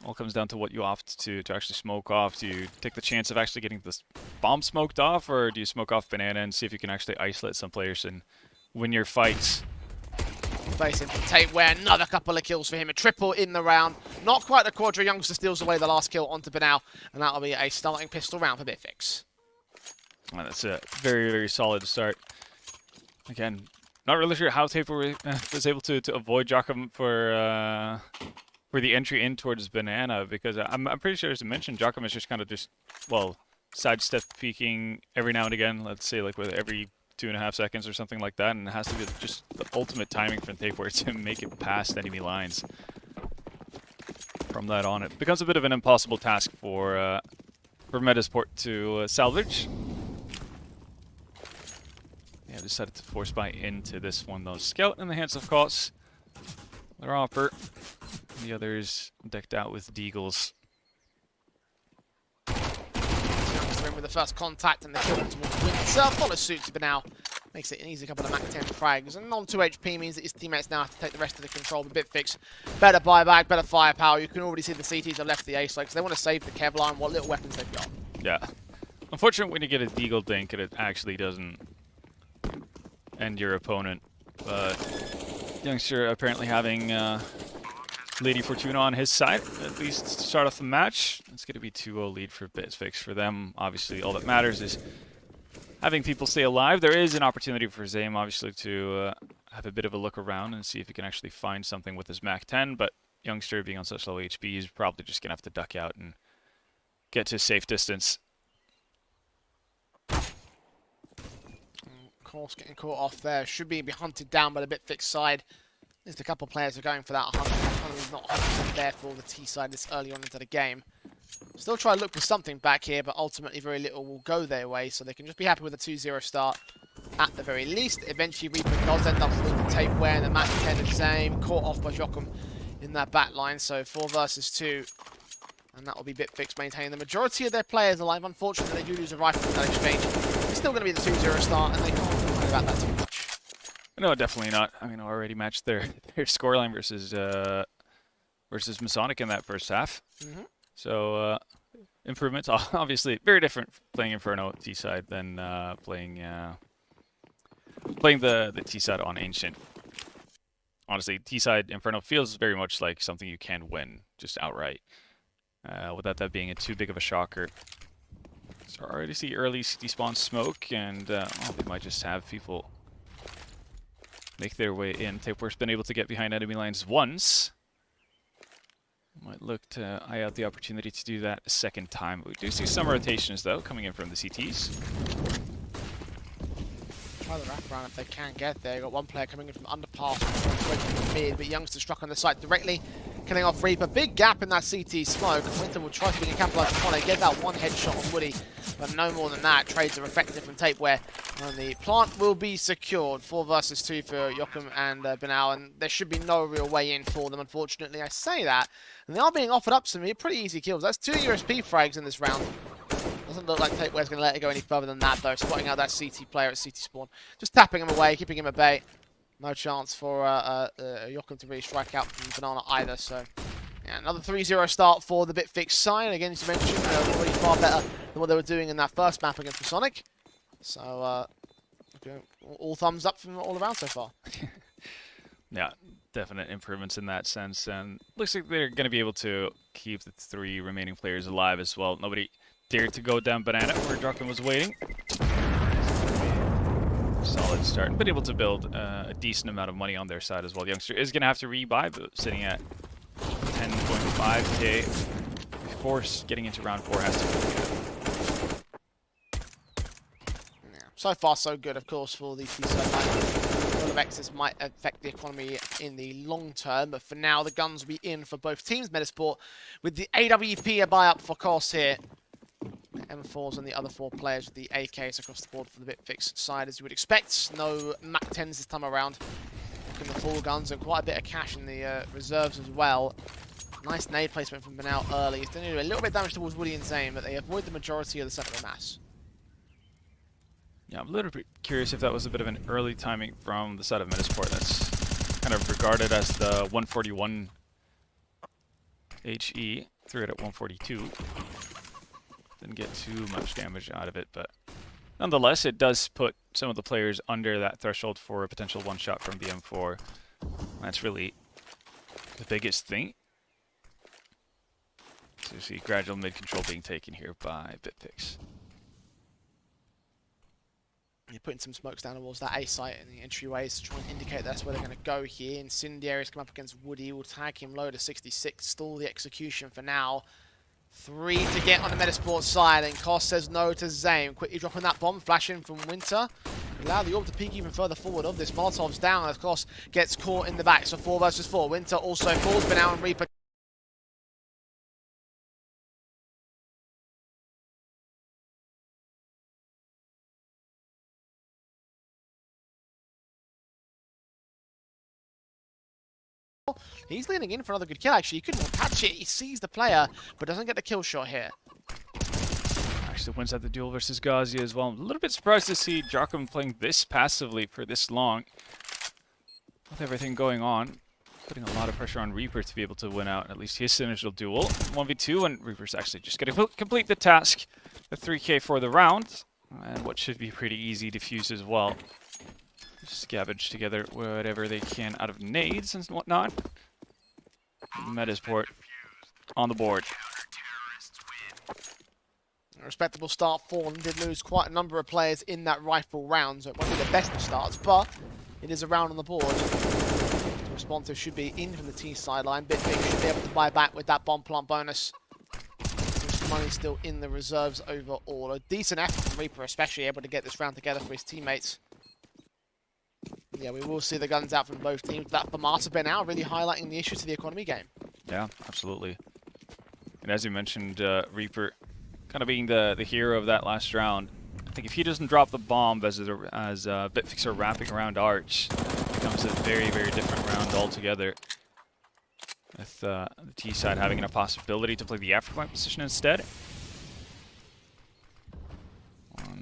All comes down to what you opt to actually smoke off. Do you take the chance of actually getting this bomb smoked off, or do you smoke off Banana and see if you can actually isolate some players and win your fights? Facing Tapeware, another couple of kills for him. A triple in the round. Not quite a quadra. Youngster steals away the last kill onto Banal, and that'll be a starting pistol round for Bitfix. Well, that's a very, very solid start. Again, not really sure how Tapeware was able to avoid Joachim for the entry in towards Banana, because I'm pretty sure, as I mentioned, Joachim is just kind of well, sidestep peeking every now and again. Let's say like with every 2.5 seconds or something like that, and it has to be just the ultimate timing from Tapeware to make it past enemy lines. From that on, it becomes a bit of an impossible task for Metizport to salvage. Yeah, decided to force buy into this one though. Scout in the hands of Koss. Their offer. The others decked out with Deagles. Youngster with the first contact and the kill towards Winter. Follows suit to Banal. Makes it an easy couple of Mac 10 frags. And on 2 HP means that his teammates now have to take the rest of the control with Bitfix. Better buyback, better firepower. You can already see the CTs have left the ace because they want to save the Kevlar and what little weapons they've got. Yeah. Unfortunately, when you get a Deagle dink, it actually doesn't end your opponent. But Youngster apparently having Lady Fortuna on his side, at least to start off the match. It's going to be 2-0 lead for Bitfix. For them, obviously, all that matters is having people stay alive. There is an opportunity for Zame, obviously, to have a bit of a look around and see if he can actually find something with his Mac 10, but Youngster being on such low HP, he's probably just going to have to duck out and get to a safe distance. Of course, getting caught off there. Should be hunted down by the Bitfix side. Just a couple of players are going for that 100. He's not 100% there for the T side this early on into the game. Still try to look for something back here, but ultimately very little will go their way, so they can just be happy with a 2-0 start at the very least. Eventually, Reaper does end up with the Tapeware and the match 10 the same. Caught off by Joachim in that back line, so 4 versus 2. And that will be Bitfix maintaining the majority of their players alive. Unfortunately, they do lose a rifle in that exchange. It's still going to be the 2-0 start, and they can't complain about that too much. No, definitely not. I mean, already matched their scoreline versus Masonic in that first half. So, improvements. Obviously, very different playing Inferno T-side than playing the T-side on Ancient. Honestly, T-side Inferno feels very much like something you can win, just outright. Without that being too big of a shocker. So I already see early despawn smoke, and they might just have people make their way in. Tapeware's been able to get behind enemy lines once. Might look to eye out the opportunity to do that a second time. We do see some rotations, though, coming in from the CTs. Try the wraparound if they can get there. Got one player coming in from underpass, from the mid, but Youngster struck on the site directly, killing off Reaper. Big gap in that CT smoke. Winter will try to be capitalized upon it, get that one headshot on Woody, but no more than that. Trades are effective from Tapeware, and the plant will be secured. 4 versus 2 for Joachim and Banal, and there should be no real way in for them, unfortunately. I say that, and they are being offered up some pretty easy kills. That's 2 USP frags in this round. Doesn't look like Tapeware's going to let it go any further than that, though. Spotting out that CT player at CT spawn. Just tapping him away, keeping him at bay. No chance for Joachim to really strike out from Banana either, so... Yeah, another 3-0 start for the Bitfix side. Again, as you mentioned, already far better than what they were doing in that first map against Masonic. So, all thumbs up from all around so far. Yeah, definite improvements in that sense, and looks like they're going to be able to keep the 3 remaining players alive as well. Nobody dared to go down Banana where Joachim was waiting. Solid start. Been able to build a decent amount of money on their side as well. Youngster is going to have to rebuy, but sitting at 10.5k before getting into round 4 has to be good. Yeah. So far, so good, of course, for the T-side. A lot of excess might affect the economy in the long term, but for now, the guns will be in for both teams. Metizport with the AWP a buy up for Koss here. M4s and the other 4 players with the AKs across the board for the Bitfix side, as you would expect. No Mac 10s this time around. Looking the full guns and quite a bit of cash in the reserves as well. Nice nade placement from Banal early. He's doing a little bit of damage towards Woody and Zane, but they avoid the majority of the center of the mass. Yeah, I'm a little bit curious if that was a bit of an early timing from the side of Metizport. That's kind of regarded as the 141 HE. threw it at 142. Didn't get too much damage out of it, but nonetheless, it does put some of the players under that threshold for a potential one-shot from the M4. That's really the biggest thing. So you see gradual mid-control being taken here by Bitfix. You're putting some smokes down towards that A site in the entryways to try and indicate that's where they're going to go here. Incendiary's come up against Woody. Will tag him low to 66. Stall the execution for now. 3 to get on the Metizport side, and Koss says no to Zane. Quickly dropping that bomb, flashing from Winter. Allow the orb to peek even further forward of this. Molotov's down, as Koss gets caught in the back. So 4 versus 4. Winter also falls, but now Reaper. He's leaning in for another good kill, actually. He couldn't catch it. He sees the player, but doesn't get the kill shot here. Actually wins out the duel versus Ghazi as well. I'm a little bit surprised to see Joachim playing this passively for this long. With everything going on. Putting a lot of pressure on Reaper to be able to win out at least his initial duel. 1v2, and Reaper's actually just going to complete the task. The 3k for the round. And what should be pretty easy defuse as well. Scavenge together whatever they can out of nades and whatnot. Metizport on the board. A respectable start for them. Did lose quite a number of players in that rifle round, so it won't be the best of starts, but it is a round on the board. Responsive should be in from the T sideline. Bitfix should be able to buy back with that bomb plant bonus. Some money still in the reserves overall. A decent effort from Reaper, especially able to get this round together for his teammates. Yeah, we will see the guns out from both teams. That FAMASA been out, really highlighting the issue to the economy game. Yeah, absolutely. And as you mentioned, Reaper kind of being the hero of that last round. I think if he doesn't drop the bomb as Bitfix are wrapping around Arch, it becomes a very, very different round altogether. With the T side having a possibility to play the afterflank position instead.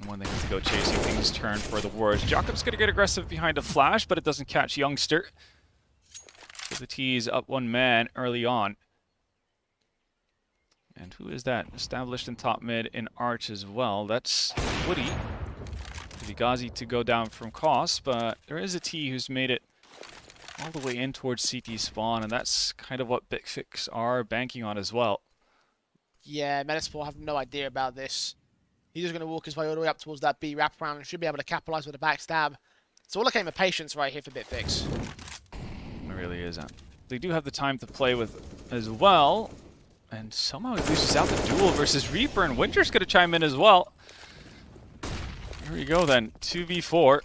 When they have to go chasing, things turn for the worse. Jacob's going to get aggressive behind a flash, but it doesn't catch Youngster. So the T's up 1 man early on. And who is that? Established in top mid in Arch as well. That's Woody. Ghazi to go down from Koss, but there is a T who's made it all the way in towards CT spawn, and that's kind of what Bitfix are banking on as well. Yeah, Metizport have no idea about this. He's just going to walk his way all the way up towards that B wraparound and should be able to capitalize with a backstab. It's all a game of patience right here for Bitfix. It really is. They do have the time to play with as well. And somehow he loses out the duel versus Reaper, and Winter's going to chime in as well. Here we go then. 2v4.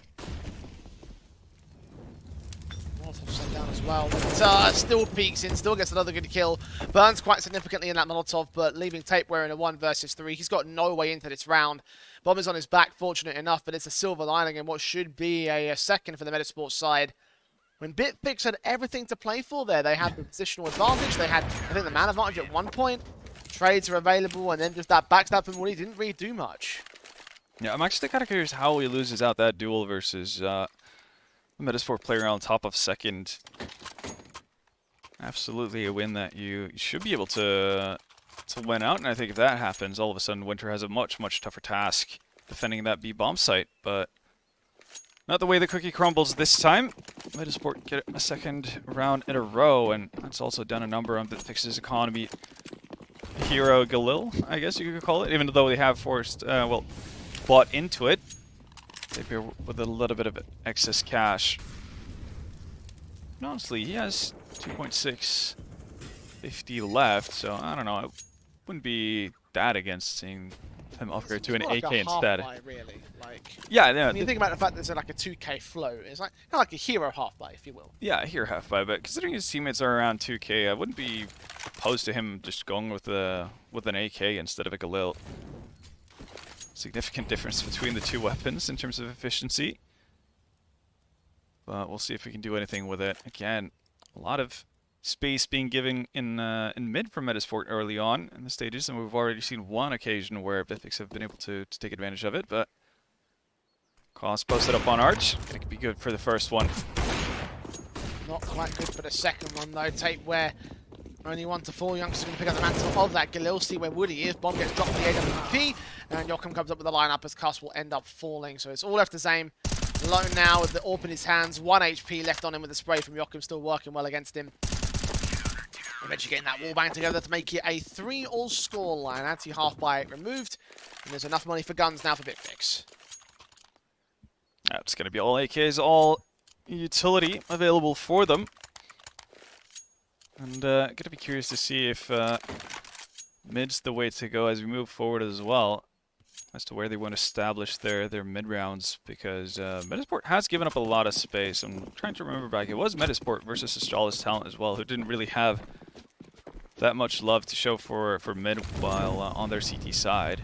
Molotov sent down as well. But, still peeks in, still gets another good kill. Burns quite significantly in that Molotov, but leaving Tapeware in a 1 versus 3. He's got no way into this round. Bomb is on his back, fortunate enough, but it's a silver lining in what should be a second for the Metizport side. When Bitfix had everything to play for there, they had the positional advantage, they had, I think, the man advantage at one point. Trades are available, and then just that backstab from Woody didn't really do much. Yeah, I'm actually kind of curious how he loses out that duel versus the Metizport player on top of second. Absolutely a win that you should be able to win out, and I think if that happens, all of a sudden Winter has a much, much tougher task defending that B bomb site, but not the way the cookie crumbles this time. Metizport get a second round in a row, and that's also done a number on Bitfix's economy. Hero Galil, I guess you could call it, even though they have bought into it. They pair with a little bit of excess cash. And honestly, he has 2.650 left, so I don't know. I wouldn't be that against seeing him upgrade to an like AK a instead. Half-buy, really. Like, yeah, yeah. When you think about the fact that there's like a 2k float, it's like kind of like a hero half-buy, if you will. Yeah, a hero half-buy, but considering his teammates are around 2k, I wouldn't be opposed to him just going with an AK instead of a Galil. Significant difference between the two weapons in terms of efficiency. But we'll see if we can do anything with it. Again, a lot of space being given in mid from Metizport early on in the stages, and we've already seen one occasion where Bitfix have been able to take advantage of it, but Koss posted up on Arch. It could be good for the first one. Not quite good for the second one, though. Tapeware Only 1 to 4. Youngsters going to pick up the mantle of that Galil. See where Woody is. Bomb gets dropped for the AWP. And Joachim comes up with the lineup as Cuss will end up falling. So it's all left the same. Alone now with the AWP in his hands. 1 HP left on him with the spray from Joachim, still working well against him. Eventually getting that wall bang together to make it a 3-all score line. Anti-half buy removed. And there's enough money for guns now for Bitfix. That's going to be all AKs, all utility available for them. And going to be curious to see if mid's the way to go as we move forward as well, as to where they want to establish their mid rounds, because Metizport has given up a lot of space. I'm trying to remember back. It was Metizport versus Astralis Talent as well, who didn't really have that much love to show for mid while on their CT side.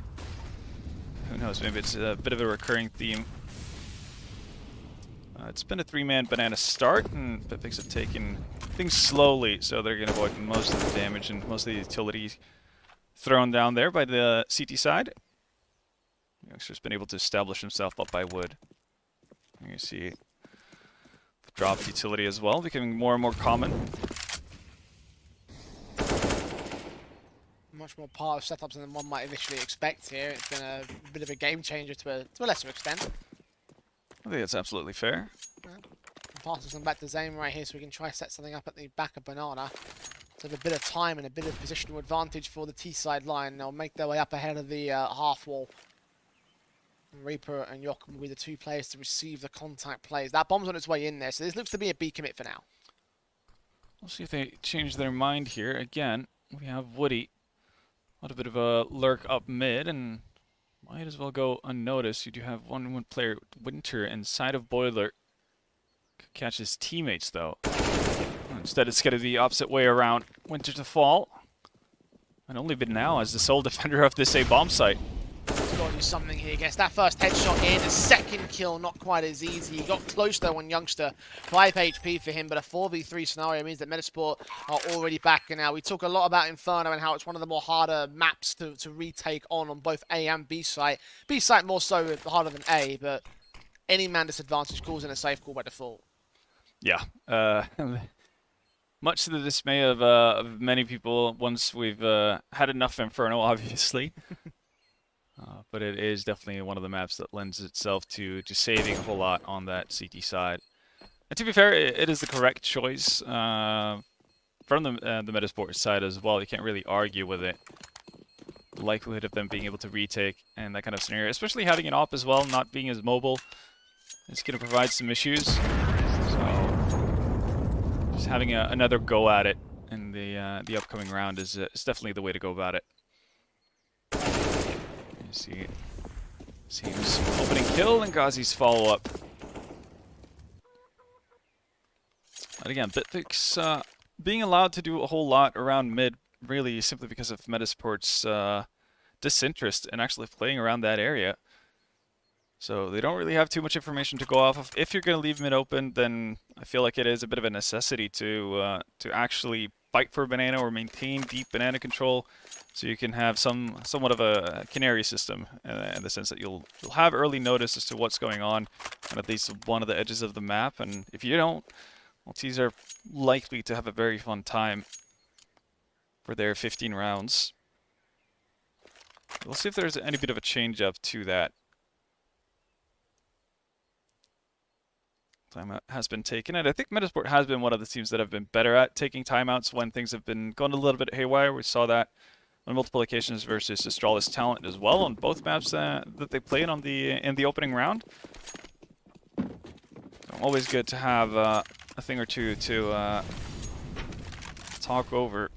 Who knows? Maybe it's a bit of a recurring theme. It's been a 3-man banana start, and Bitfix have taken things slowly, so they're going to avoid most of the damage and most of the utilities thrown down there by the CT side. Youngster's been able to establish himself up by wood. You see the drop utility as well, becoming more and more common. Much more part of setups than one might initially expect here. It's been a bit of a game changer to a lesser extent. I think that's absolutely fair. Passes them back to Zane right here so we can try set something up at the back of Banana. So have a bit of time and a bit of positional advantage for the T-side line. They'll make their way up ahead of the half wall. Reaper and Joachim will be the 2 players to receive the contact plays. That bomb's on its way in there, so this looks to be a B commit for now. We'll see if they change their mind here. Again, we have Woody. A little bit of a lurk up mid, and might as well go unnoticed. You do have one player, Winter, inside of Boiler. Could catch his teammates, though. Instead, it's going to be the opposite way around. Winter to fall. And only been now as the sole defender of this A-bomb site. He's got to do something here. Gets that first headshot in. A second kill, not quite as easy. He got close, though, on Youngster. 5 HP for him, but a 4v3 scenario means that Metizport are already back. And now we talk a lot about Inferno and how it's one of the more harder maps to retake on both A and B site. B site more so harder than A, but any man disadvantage calls in a safe call by default. Yeah. Much to the dismay of many people once we've had enough Inferno, obviously. But it is definitely one of the maps that lends itself to saving a whole lot on that CT side. And to be fair, it is the correct choice from the Metizport side as well. You can't really argue with it. The likelihood of them being able to retake and that kind of scenario, especially having an op as well, not being as mobile, is going to provide some issues. So just having another go at it in the upcoming round is definitely the way to go about it. See, seems opening kill and Ghazi's follow-up. And again, Bitfix being allowed to do a whole lot around mid, really simply because of Metizport's disinterest in actually playing around that area. So they don't really have too much information to go off of. If you're going to leave mid open, then I feel like it is a bit of a necessity to actually fight for banana or maintain deep banana control, so you can have somewhat of a canary system in the sense that you'll have early notice as to what's going on on at least one of the edges of the map. And if you don't, well, T's are likely to have a very fun time for their 15 rounds. We'll see if there's any bit of a change up to that. Timeout has been taken, and I think Metizport has been one of the teams that have been better at taking timeouts when things have been going a little bit haywire. We saw that on multiple occasions versus Astralis Talent as well on both maps that they played on in the opening round. Always good to have a thing or two to talk over.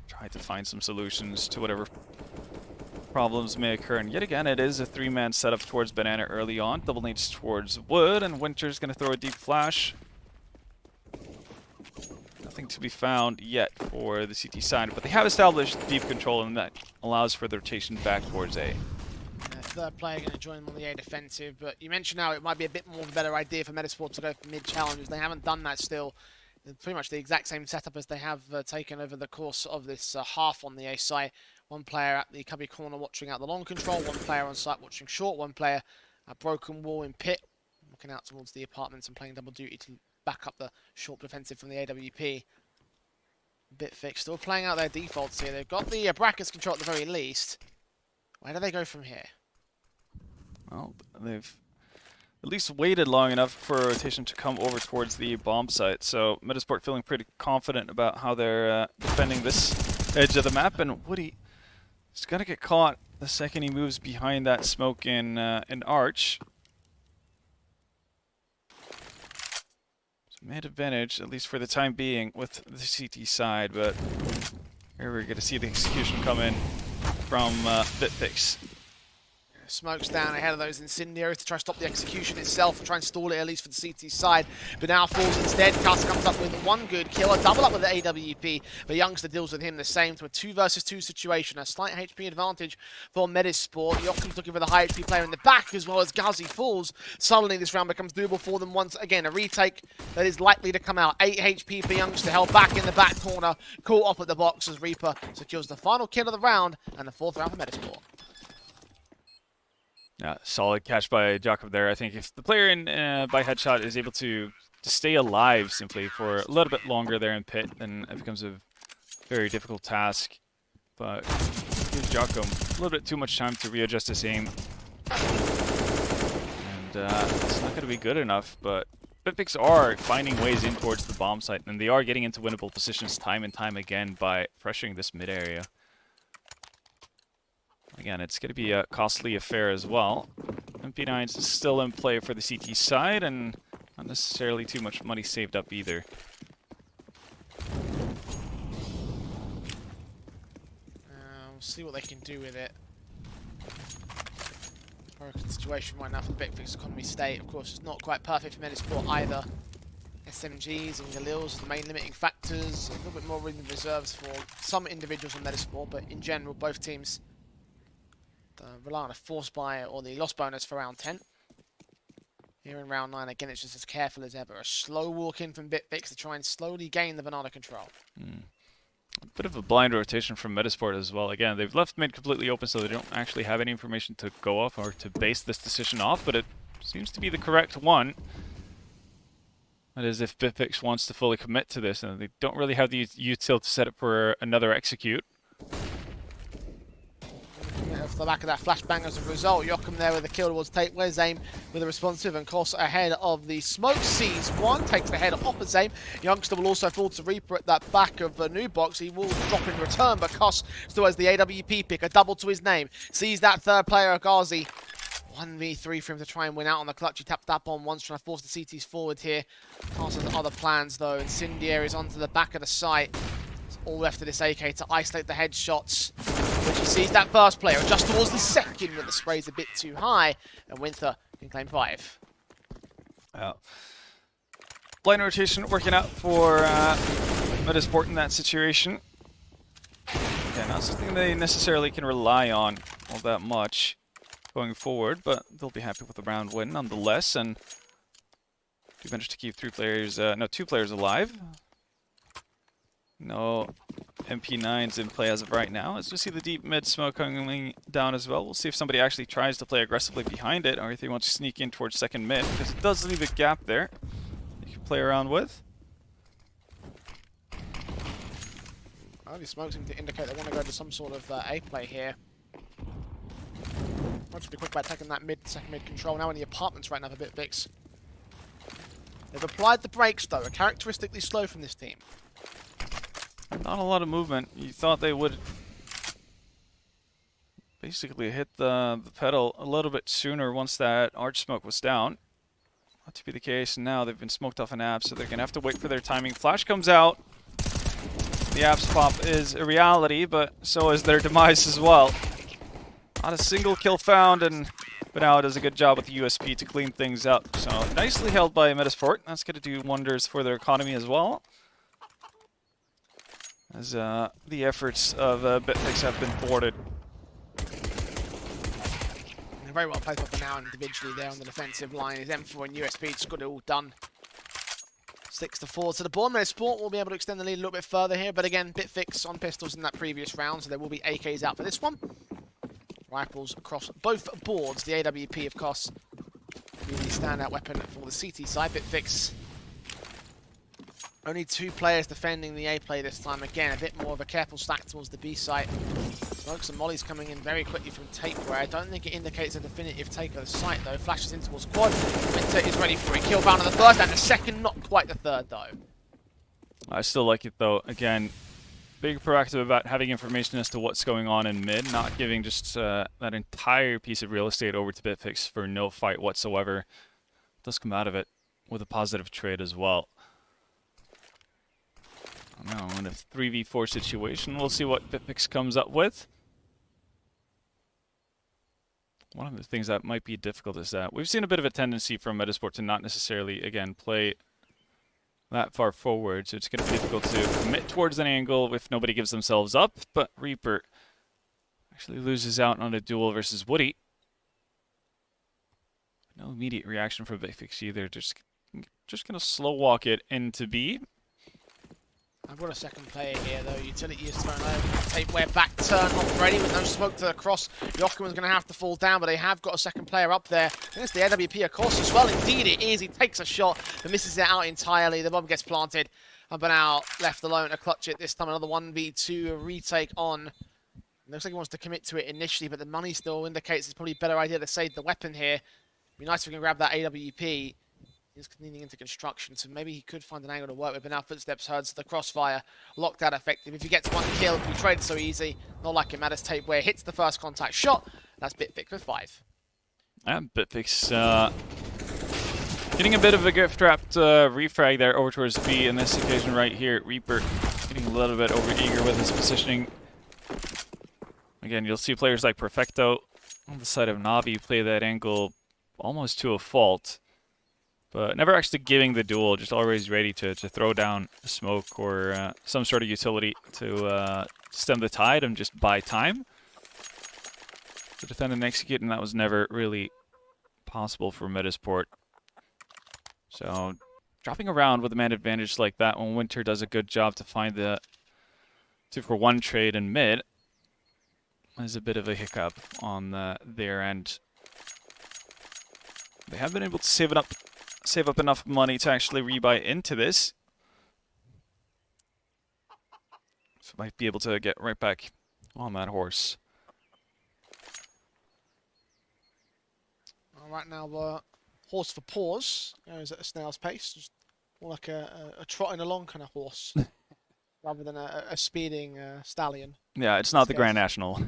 Try to find some solutions to whatever problems may occur. And yet again, it is a 3-man setup towards banana early on. Double nades towards wood, and Winter's going to throw a deep flash. Nothing to be found yet for the CT side, but they have established deep control, and that allows for the rotation back towards A. Third player going to join them on the A defensive, but you mentioned how it might be a bit more of a better idea for Metizport to go for mid challenges. They haven't done that still. It's pretty much the exact same setup as they have taken over the course of this half on the A side. One player at the cubby corner watching out the long control, one player on site watching short, one player at broken wall in pit, looking out towards the apartments and playing double duty to back up the short defensive from the AWP. Bitfix still playing out their defaults here. They've got the brackets control at the very least. Where do they go from here? Well, they've at least waited long enough for a rotation to come over towards the bomb site. So Metizport feeling pretty confident about how they're defending this edge of the map. And Woody is going to get caught the second he moves behind that smoke in Arch. So made advantage, at least for the time being, with the CT side. But here we're going to see the execution come in from Bitfix. Smokes down ahead of those incendiaries to try to stop the execution itself and try and stall it at least for the CT side. But now falls instead. Cuss comes up with one good kill, a double up with the AWP. But Youngster deals with him the same to a 2 versus 2 situation. A slight HP advantage for Metizport. Yokum's looking for the high HP player in the back as well as Ghazi falls. Suddenly this round becomes doable for them once again. A retake that is likely to come out. 8 HP for Youngster held back in the back corner. Caught off at the box as Reaper secures the final kill of the round and the 4th round for Metizport. Yeah, solid catch by Jakob there. I think if the player in by headshot is able to stay alive simply for a little bit longer there in pit, then it becomes a very difficult task. But it gives Jakob a little bit too much time to readjust his aim. And it's not going to be good enough, but Bitfix are finding ways in towards the bomb site, and they are getting into winnable positions time and time again by pressuring this mid area. Again, it's going to be a costly affair as well. MP9 is still in play for the CT side, and not necessarily too much money saved up either. We'll see what they can do with it. Broken situation right now for the Bitfix economy state. Of course, it's not quite perfect for Metizport either. SMGs and Galils are the main limiting factors. A little bit more in the reserves for some individuals on Metizport, but in general, both teams rely on a force buy or the loss bonus for round 10. Here in round 9, again, it's just as careful as ever. A slow walk in from Bitfix to try and slowly gain the banana control. A bit of a blind rotation from Metizport as well. Again, they've left mid completely open, so they don't actually have any information to go off or to base this decision off, but it seems to be the correct one. That is, if Bitfix wants to fully commit to this, and they don't really have the util to set up for another execute. Off the back of that flashbang as a result, Joachim there with a kill towards Tate. Where's Aim with a responsive, and Koss ahead of the smoke. Sees one, takes the head off as Aim. Youngster will also fall to Reaper at that back of the new box. He will drop in return, but Koss still has the AWP pick, a double to his name. Sees that third player, Ghazi. 1v3 for him to try and win out on the clutch. He tapped that bomb once, trying to force the CTs forward here. Koss has other plans though. Incendiaries onto the back of the site. It's all left of this AK to isolate the headshots. Which he sees that first player just towards the second, but the spray's a bit too high, and Winter can claim 5. Blind rotation working out for Metizport in that situation. Yeah, not something they necessarily can rely on all that much going forward, but they'll be happy with a round win nonetheless, and we managed to keep 2 players alive. No MP9s in play as of right now. As we see the deep mid smoke coming down as well. We'll see if somebody actually tries to play aggressively behind it, or if they want to sneak in towards second mid, because it does leave a gap there you can play around with. Well, the smoke seems to indicate they want to go to some sort of A play here. I'll just be quick about taking that second mid control now in the apartments right now for Bitfix. They've applied the brakes though, are characteristically slow from this team. Not a lot of movement. You thought they would basically hit the pedal a little bit sooner once that arch smoke was down. Not to be the case now. They've been smoked off an app, so they're going to have to wait for their timing. Flash comes out. The apps pop is a reality, but so is their demise as well. Not a single kill found, and Pinnacle does a good job with the USP to clean things up. So nicely held by Metizport. That's going to do wonders for their economy as well, as the efforts of Bitfix have been thwarted. Very well played by now individually there on the defensive line. His M4 and USP just got it all done. 6-4 to the board. Metizport will be able to extend the lead a little bit further here, but again, Bitfix on pistols in that previous round, so there will be AKs out for this one. Rifles across both boards. The AWP, of course, will be the standout weapon for the CT side. Bitfix Only 2 players defending the A play this time. Again, a bit more of a careful stack towards the B site. Smokes and mollies coming in very quickly from Tapeware. I don't think it indicates a definitive take of the site though. Flashes in towards quad. Winter is ready for a kill bound on the first and the second, not quite the third though. I still like it though. Again, being proactive about having information as to what's going on in mid, not giving just that entire piece of real estate over to Bitfix for no fight whatsoever. It does come out of it with a positive trade as well. Now in a 3v4 situation, we'll see what Bitfix comes up with. One of the things that might be difficult is that we've seen a bit of a tendency from Metizport to not necessarily, again, play that far forward, so it's going to be difficult to commit towards an angle if nobody gives themselves up, but Reaper actually loses out on a duel versus Woody. No immediate reaction from Bitfix either, just going to slow walk it into B. I've got a second player here though. Utility is thrown over. Tapeware back turn not ready with no smoke to the cross. Joachim's going to have to fall down, but they have got a second player up there. And it's the AWP of course as well. Indeed it is. He takes a shot but misses it out entirely. The bomb gets planted. But now left alone to clutch it. This time another 1v2 retake on. Looks like he wants to commit to it initially, but the money still indicates it's probably a better idea to save the weapon here. It'd be nice if we can grab that AWP. He's leaning into construction, so maybe he could find an angle to work with, but now footsteps heard, so the crossfire locked out effective. If he gets one kill, we trade so easy. Not like it matters. Tapeware hits the first contact shot. That's Bitfix with 5. And Bitfix getting a bit of a gift-wrapped refrag there over towards B in this occasion right here. Reaper getting a little bit over-eager with his positioning. Again, you'll see players like Perfecto on the side of Navi play that angle almost to a fault. But never actually giving the duel, just always ready to throw down smoke or some sort of utility to stem the tide and just buy time to defend and execute, and that was never really possible for Metizport. So dropping around with a man advantage like that when Winter does a good job to find the 2-for-1 trade in mid is a bit of a hiccup on their end. They have been able to save up enough money to actually rebuy into this. So might be able to get right back on that horse. All right, now horse for pause. Goes at a snail's pace, just more like a trotting along kind of horse, rather than a speeding stallion. Yeah, it's not the Grand National.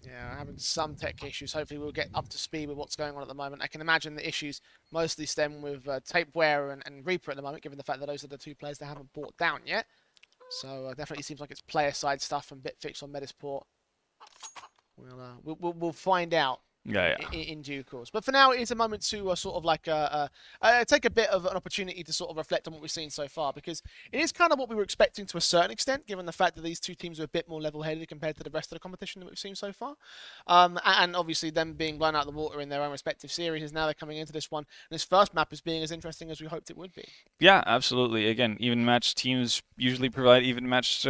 Yeah, having some tech issues. Hopefully we'll get up to speed with what's going on at the moment. I can imagine the issues mostly stem with Tapeware and Reaper at the moment, given the fact that those are the 2 players they haven't brought down yet. So definitely seems like it's player-side stuff from Bitfix on Metizport. We'll find out. Yeah. In due course. But for now, it is a moment to sort of like take a bit of an opportunity to sort of reflect on what we've seen so far, because it is kind of what we were expecting to a certain extent, given the fact that these 2 teams are a bit more level-headed compared to the rest of the competition that we've seen so far. And obviously them being blown out of the water in their own respective series, now they're coming into this one, and this first map is being as interesting as we hoped it would be. Yeah, absolutely. Again, even-matched teams usually provide even-matched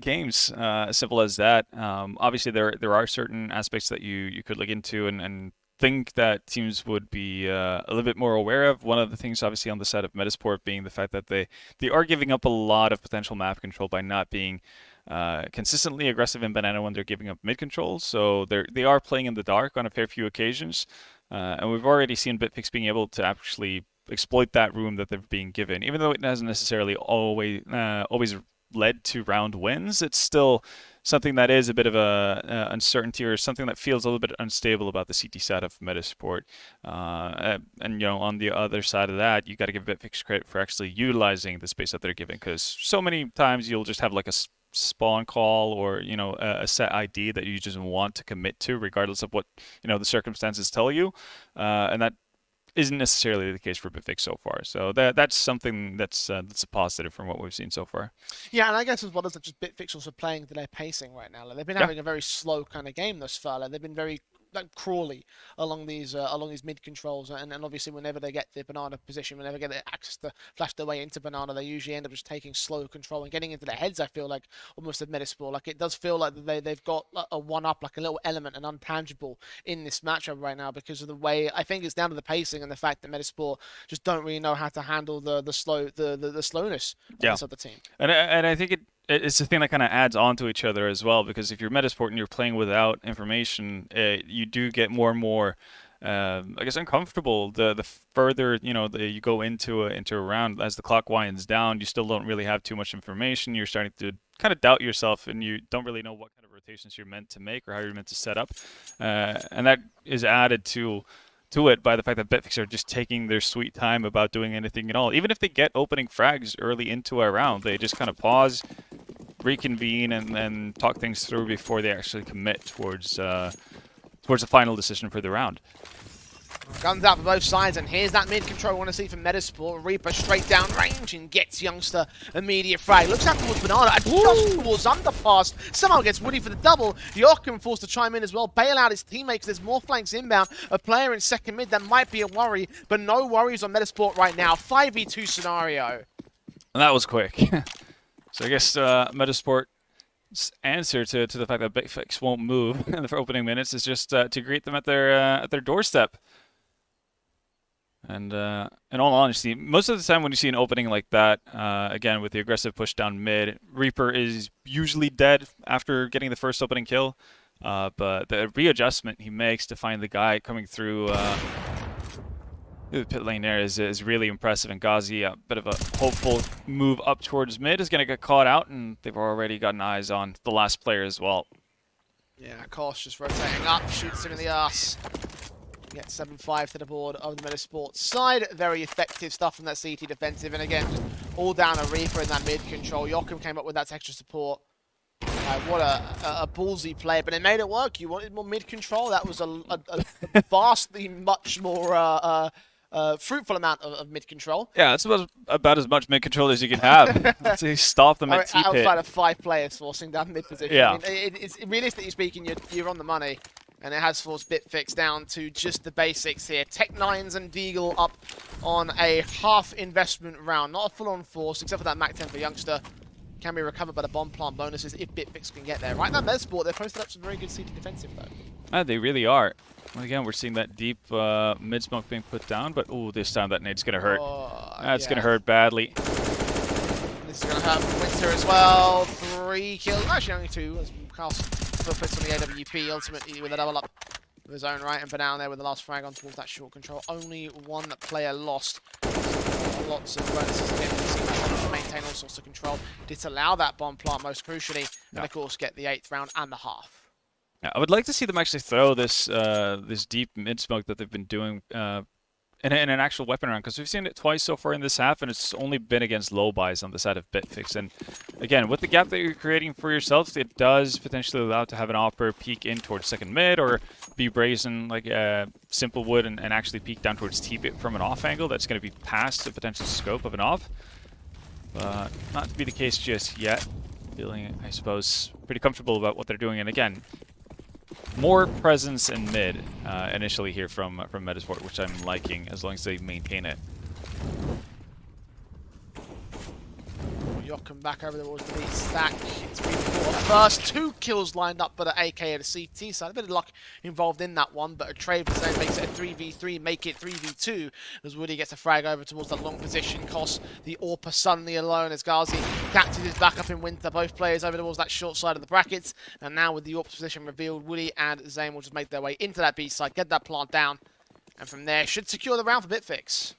games. As simple as that. Obviously, there are certain aspects that you could look into and think that teams would be a little bit more aware of. One of the things, obviously, on the side of Metizport being the fact that they are giving up a lot of potential map control by not being consistently aggressive in banana when they're giving up mid control. So they are playing in the dark on a fair few occasions, and we've already seen Bitfix being able to actually exploit that room that they're being given, even though it hasn't necessarily always led to round wins. It's still something that is a bit of a uncertainty, or something that feels a little bit unstable about the CT side of Metizport. And on the other side of that, you got to give Bitfix credit for actually utilizing the space that they're giving, because so many times you'll just have like a spawn call or a set ID that you just want to commit to, regardless of what the circumstances tell you, and that isn't necessarily the case for Bitfix so far. So that's something that's a positive from what we've seen so far. Yeah, and I guess as well as that, just Bitfix also playing to their pacing right now. Like, they've been having a very slow kind of game thus far. Like, they've been very crawly along these mid controls, and obviously whenever they get the banana position, whenever they get access to flash their way into banana, they usually end up just taking slow control and getting into their heads. I feel like almost at Metizport, like it does feel like they've got a one up, like a little element, an untangible in this matchup right now because of the way I think it's down to the pacing and the fact that Metizport just don't really know how to handle the slowness of this other team. And I think it's the thing that kind of adds on to each other as well, because if you're Metizport and you're playing without information, you do get more and more, I guess, uncomfortable. The further you go into a round, as the clock winds down, you still don't really have too much information. You're starting to kind of doubt yourself, and you don't really know what kind of rotations you're meant to make or how you're meant to set up, and that is added to it by the fact that Bitfix are just taking their sweet time about doing anything at all. Even if they get opening frags early into a round, they just kind of pause, reconvene, and then talk things through before they actually commit towards the final decision for the round. Guns out for both sides, and here's that mid control we want to see from Metizport. Reaper straight down range and gets Youngster immediate frag. Looks out towards Banana and just towards underpass. Somehow gets Woody for the double. Joachim forced to chime in as well, bail out his teammates. There's more flanks inbound. A player in second mid, that might be a worry, but no worries on Metizport right now. 5v2 scenario. And that was quick. So I guess Metizport's answer to the fact that Bitfix won't move in the opening minutes is just to greet them at their doorstep. And in all honesty, most of the time when you see an opening like that, again, with the aggressive push down mid, Reaper is usually dead after getting the first opening kill. But the readjustment he makes to find the guy coming through the pit lane there is really impressive. And Ghazi, a bit of a hopeful move up towards mid, is going to get caught out, and they've already gotten eyes on the last player as well. Yeah, Kosh just rotating up, shoots him in the ass. Get 7-5 to the board of the Metizport side. Very effective stuff from that CT defensive. And again, just all down a Reaper in that mid control. Joachim came up with that extra support. What a ballsy play, but it made it work. You wanted more mid control. That was a vastly much more fruitful amount of mid control. Yeah, it's about as much mid control as you can have to stop them at T-pit. Outside of 5 players forcing down mid position. Yeah. I mean, it's realistically speaking, you're on the money. And it has forced Bitfix down to just the basics here. Tech9s and Deagle up on a half investment round. Not a full-on force, except for that Mac 10 for Youngster. Can be recovered by the bomb plant bonuses if Bitfix can get there. Right now, Metizport, they've posted up some very good CT defensive, though. They really are. Again, we're seeing that deep mid-smoke being put down, but this time that nade's going to hurt. That's going to hurt badly. This is going to hurt Winter as well. 3 kills. Actually, only 2, as Carl's puts on the AWP ultimately with a double up of his own right, and down there with the last frag on towards that short control. Only one player lost. Lots of bonuses again to maintain all sorts of control. Disallow that bomb plant most crucially, and of course get the 8th round and the half. Yeah, I would like to see them actually throw this this deep mid smoke that they've been doing in an actual weapon round, because we've seen it twice so far in this half, and it's only been against low buys on the side of Bitfix. And again, with the gap that you're creating for yourself, it does potentially allow to have an opper peek in towards second mid, or be brazen like Simple would and actually peek down towards T-pit from an off angle that's going to be past the potential scope of an off. But not to be the case just yet. Feeling, I suppose, pretty comfortable about what they're doing. And again, more presence in mid initially here from Metizport, which I'm liking, as long as they maintain it. Joachim back over towards the B stack. It's first 2 kills lined up, but an AK at a CT side. A bit of luck involved in that one, but a trade for Zane makes it a 3v3, make it 3v2 as Woody gets a frag over towards that long position. Costs the AWPer suddenly alone as Ghazi captures his back up in Winter. Both players over towards that short side of the brackets, and now with the AWP's position revealed, Woody and Zane will just make their way into that B side, get that plant down, and from there should secure the round for Bitfix.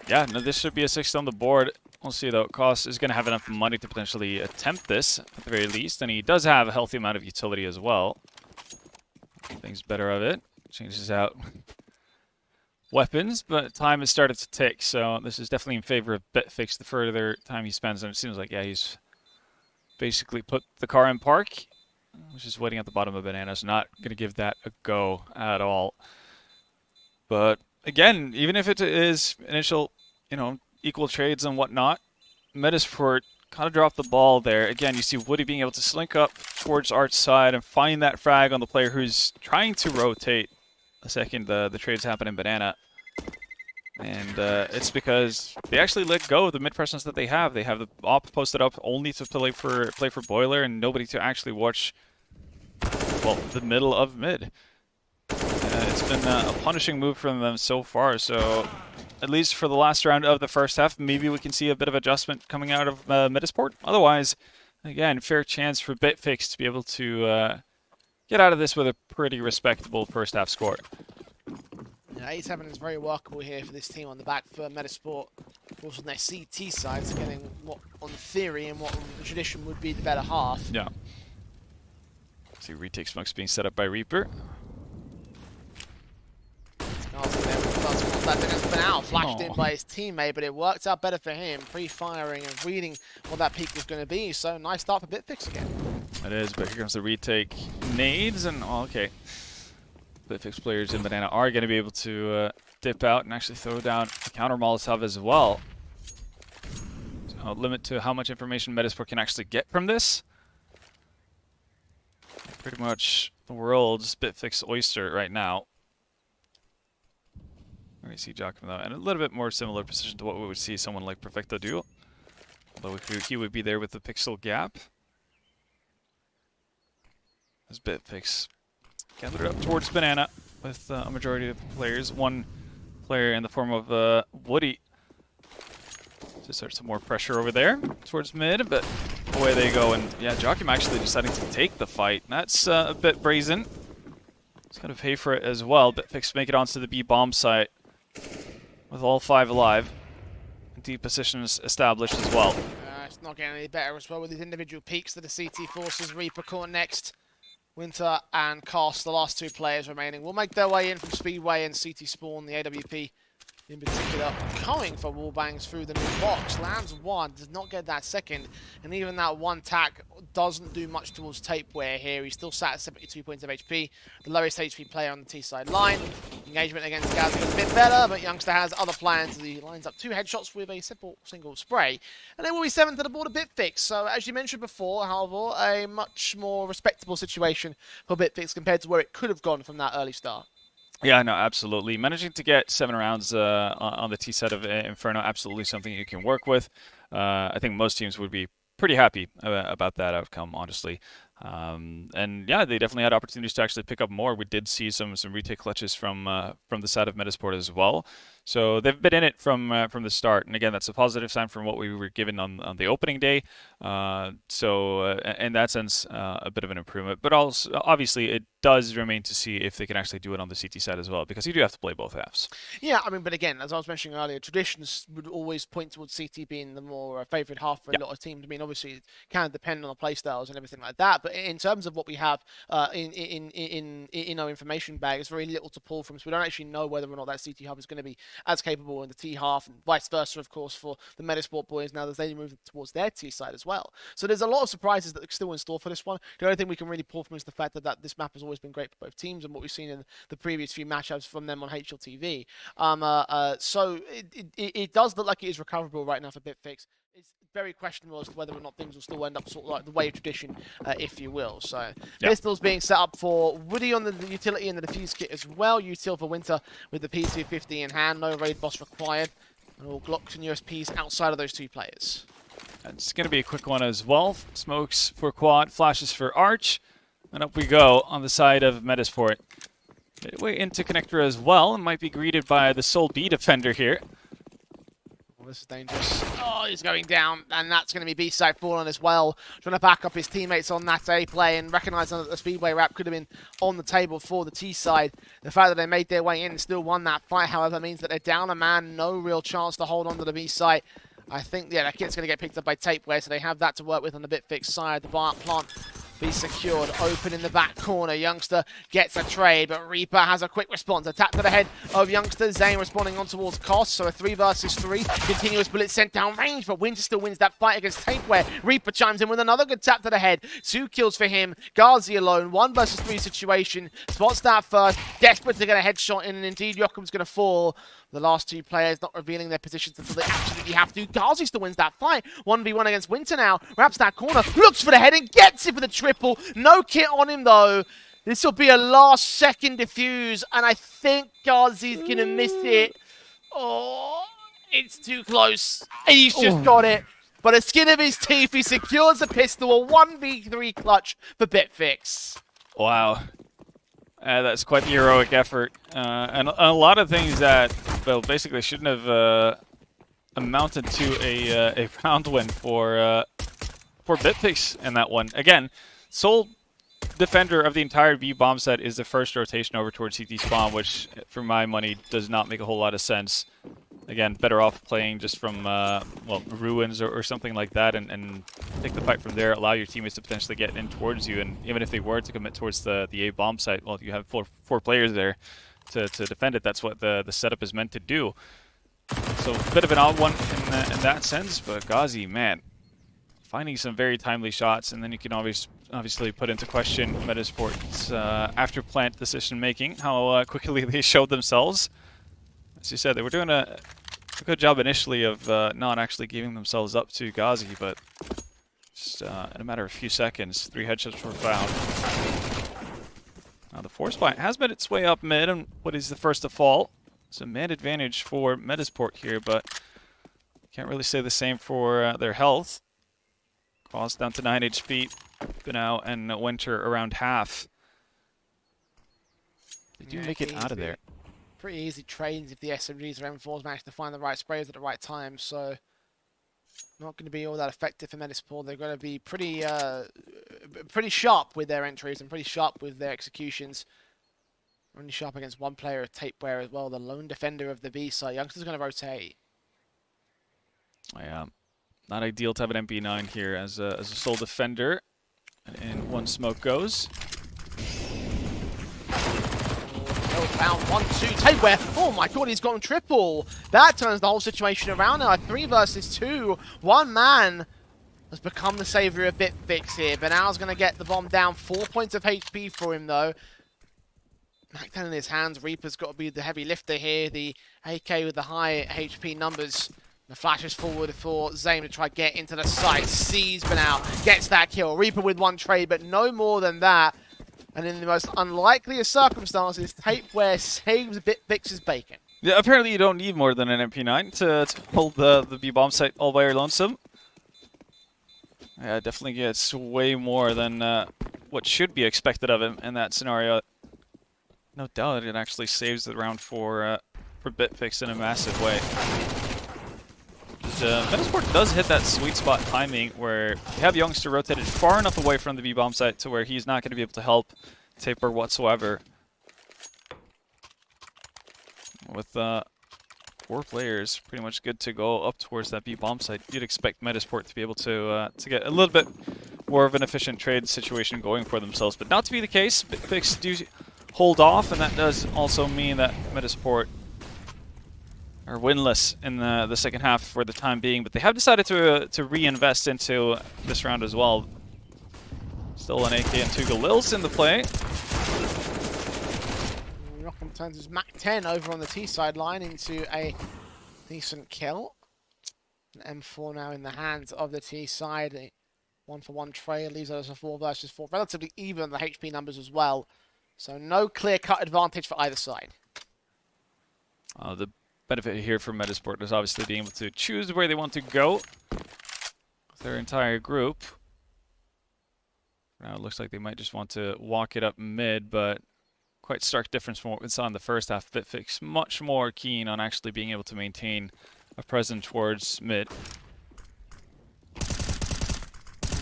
Yeah, no, this should be a 6th on the board. We'll see though. Koss is going to have enough money to potentially attempt this, at the very least, and he does have a healthy amount of utility as well. Things better of it. Changes out weapons, but time has started to tick, so this is definitely in favor of Bitfix the further time he spends, and it seems like, yeah, he's basically put the car in park, which is waiting at the bottom of Bananas. Not going to give that a go at all. But again, even if it is initial, equal trades and whatnot, Metizport kind of dropped the ball there. Again, you see Woody being able to slink up towards Art's side and find that frag on the player who's trying to rotate a second the trades happen in Banana. And it's because they actually let go of the mid presence that they have. They have the op posted up only to play for Boiler and nobody to actually watch, well, the middle of mid. It's been a punishing move from them so far, so at least for the last round of the first half, maybe we can see a bit of adjustment coming out of Metizport. Otherwise, again, fair chance for Bitfix to be able to get out of this with a pretty respectable first half score. Yeah, 8-7 is very workable here for this team on the back for Metizport. Of course, on their CT side, so getting what, on theory, and what the tradition would be the better half. Yeah. See, retake smokes being set up by Reaper. That has been out, flashed in by his teammate, but it worked out better for him, pre-firing and reading what that peak was going to be. So nice start for Bitfix again. It is, but here comes the retake nades, and okay. Bitfix players in Banana are going to be able to dip out and actually throw down a counter Molotov as well. So limit to how much information Metizport can actually get from this. Pretty much the world's Bitfix oyster right now. We see Giacomo though, and a little bit more similar position to what we would see someone like Perfecto do. Although he would be there with the pixel gap. As Bitfix gathered up towards Banana with a majority of the players. One player in the form of Woody. To start some more pressure over there towards mid, but away they go. And yeah, Giacomo actually deciding to take the fight. That's a bit brazen. He's going to pay for it as well. Bitfix make it onto the B bomb site with all 5 alive. Deep positions established as well. It's not getting any better as well with these individual peaks that the CT forces. Reaper caught next. Winter and Cost, the last 2 players remaining, will make their way in from Speedway and CT Spawn, the AWP in particular, going for wallbangs through the new box. Lands 1, does not get that second, and even that 1 tack doesn't do much towards Tapeware here. He's still sat at 72 points of HP, the lowest HP player on the T-side line. Engagement against Gaz is a bit better, but Youngster has other plans. He lines up 2 headshots with a simple single spray, and it will be 7 to the board of Bitfix. So as you mentioned before, however, a much more respectable situation for Bitfix compared to where it could have gone from that early start. Yeah, no, absolutely. Managing to get 7 rounds on the T side of Inferno, absolutely something you can work with. I think most teams would be pretty happy about that outcome, honestly. And yeah, they definitely had opportunities to actually pick up more. We did see some retake clutches from the side of Metizport as well. So they've been in it from the start. And again, that's a positive sign from what we were given on the opening day. So in that sense, a bit of an improvement. But also, obviously, it does remain to see if they can actually do it on the CT side as well, because you do have to play both halves. Yeah, I mean, but again, as I was mentioning earlier, traditions would always point towards CT being the more favoured half for a lot of teams. I mean, obviously, it kind of depend on the play styles and everything like that. But in terms of what we have in our information bag, it's very little to pull from. So we don't actually know whether or not that CT hub is going to be as capable in the T half, and vice versa, of course, for the Metizport boys now as they move towards their T side as well. So there's a lot of surprises that are still in store for this one. The only thing we can really pull from is the fact that this map has always been great for both teams, and what we've seen in the previous few matchups from them on HLTV. So it does look like it is recoverable right now for Bitfix. It's very questionable as to whether or not things will still end up sort of like the way of tradition, if you will. So pistols being set up for Woody on the utility and the defuse kit as well. Util for Winter with the P250 in hand. No raid boss required. And all Glocks and USPs outside of those 2 players. It's going to be a quick one as well. Smokes for Quad, flashes for Arch. And up we go on the side of Metizport. Way into connector as well, and might be greeted by the sole B defender here. Well, this is dangerous. Oh, he's going down, and that's going to be B-side falling as well. Trying to back up his teammates on that A play and recognizing that the Speedway wrap could have been on the table for the T side. The fact that they made their way in and still won that fight, however, means that they're down a man. No real chance to hold on to the B side. I think, yeah, that kit's going to get picked up by Tapeware, so they have that to work with on the Bitfix side. The plant be secured, open in the back corner. Youngster gets a trade, but Reaper has a quick response. A tap to the head of Youngster. Zane responding on towards Cost, so a 3 versus 3. Continuous bullet sent down range, but Winter still wins that fight against Tapeware. Reaper chimes in with another good tap to the head. 2 kills for him. Ghazi alone, 1 versus 3 situation. Spots that first, desperate to get a headshot in, and indeed Joachim's going to fall. The last two players not revealing their positions until they absolutely have to. Gazi still wins that fight. 1v1 against Winter now. Wraps that corner, looks for the head and gets it for the triple. No kit on him though. This will be a last-second defuse, and I think Gazi's going to miss it. Oh, it's too close. He's just got it. But a skin of his teeth, he secures the pistol. A 1v3 clutch for Bitfix. Wow. That's quite the heroic effort. And a lot of things that, well, basically shouldn't have amounted to a round win for Bitfix in that one. Again, sole defender of the entire B bomb set is the first rotation over towards CT spawn, which, for my money, does not make a whole lot of sense. Again, better off playing just from, well, ruins or something like that and take the fight from there, allow your teammates to potentially get in towards you, and even if they were to commit towards the A bomb site, well, you have four players there to defend it. That's what the setup is meant to do. So, a bit of an odd one in that sense, but Gazi, man, finding some very timely shots, and then you can obviously put into question Metizport's after plant decision making, how quickly they showed themselves. As you said, they were doing a good job initially of not actually giving themselves up to Gazi, but just in a matter of a few seconds, 3 headshots were found. Now the force fight has made its way up mid, and what is the first to fall? It's a man advantage for Metizport here, but can't really say the same for their health. Cross down to 9 HP, Pinnacle and Winter around half. They do make it out of there. Pretty easy trades if the SMGs or M4s manage to find the right sprays at the right time, so not going to be all that effective for Metizport. They're going to be pretty sharp with their entries and pretty sharp with their executions. Only sharp against one player of Tapeware as well, the lone defender of the B side. Youngster's going to rotate. Yeah, not ideal to have an MP9 here as a sole defender, and one smoke goes. Found 1-2, Tapeware. Oh my god, he's gone triple. That turns the whole situation around now. 3 versus 2. One man has become the savior of Bitfix here. Benal's going to get the bomb down. 4 points of HP for him though. Mac 10 in his hands. Reaper's got to be the heavy lifter here. The AK with the high HP numbers. The flashes forward for Zame to try to get into the site. Sees Benal. Gets that kill. Reaper with 1 trade, but no more than that. And in the most unlikely of circumstances, Tapeware saves Bitfix's bacon. Yeah, apparently you don't need more than an MP9 to hold the B-bomb site all by your lonesome. Yeah, it definitely gets way more than what should be expected of him in that scenario. No doubt it actually saves the round for Bitfix in a massive way. Metizport does hit that sweet spot timing where you have Youngster rotated far enough away from the B-bomb site to where he's not going to be able to help Taper whatsoever. With 4 players pretty much good to go up towards that B-bomb site, you'd expect Metizport to be able to get a little bit more of an efficient trade situation going for themselves, but not to be the case. Bitfix do hold off, and that does also mean that Metizport are winless in the second half for the time being, but they have decided to reinvest into this round as well. Still an AK and 2 Galils in the play. Rockham turns his Mac 10 over on the T side line into a decent kill. An M4 now in the hands of the T side. A 1-for-1 trade leaves us a 4 versus 4. Relatively even on the HP numbers as well. So no clear-cut advantage for either side. The benefit here for Metizport is obviously being able to choose where they want to go with their entire group. Now it looks like they might just want to walk it up mid, but quite stark difference from what we saw in the first half. Bitfix much more keen on actually being able to maintain a presence towards mid.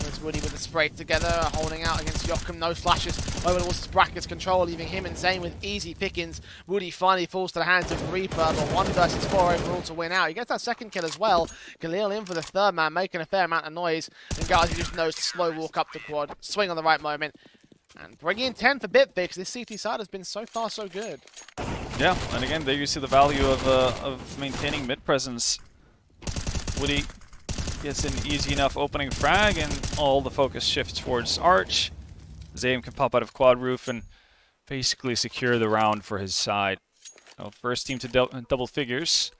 There's Woody with the spray together, holding out against Joachim. No flashes over towards Bracket's control, leaving him and Zane with easy pickings. Woody finally falls to the hands of Reaper, but 1 versus 4 overall to win out. He gets that second kill as well. Galil in for the third man, making a fair amount of noise. And Gazi just knows to slow walk up the quad, swing on the right moment, and bring in 10 for Bitfix. This CT side has been so far so good. Yeah, and again, there you see the value of maintaining mid presence. Woody gets an easy enough opening frag, and all the focus shifts towards Arch. Zame can pop out of quad roof and basically secure the round for his side. So first team to double figures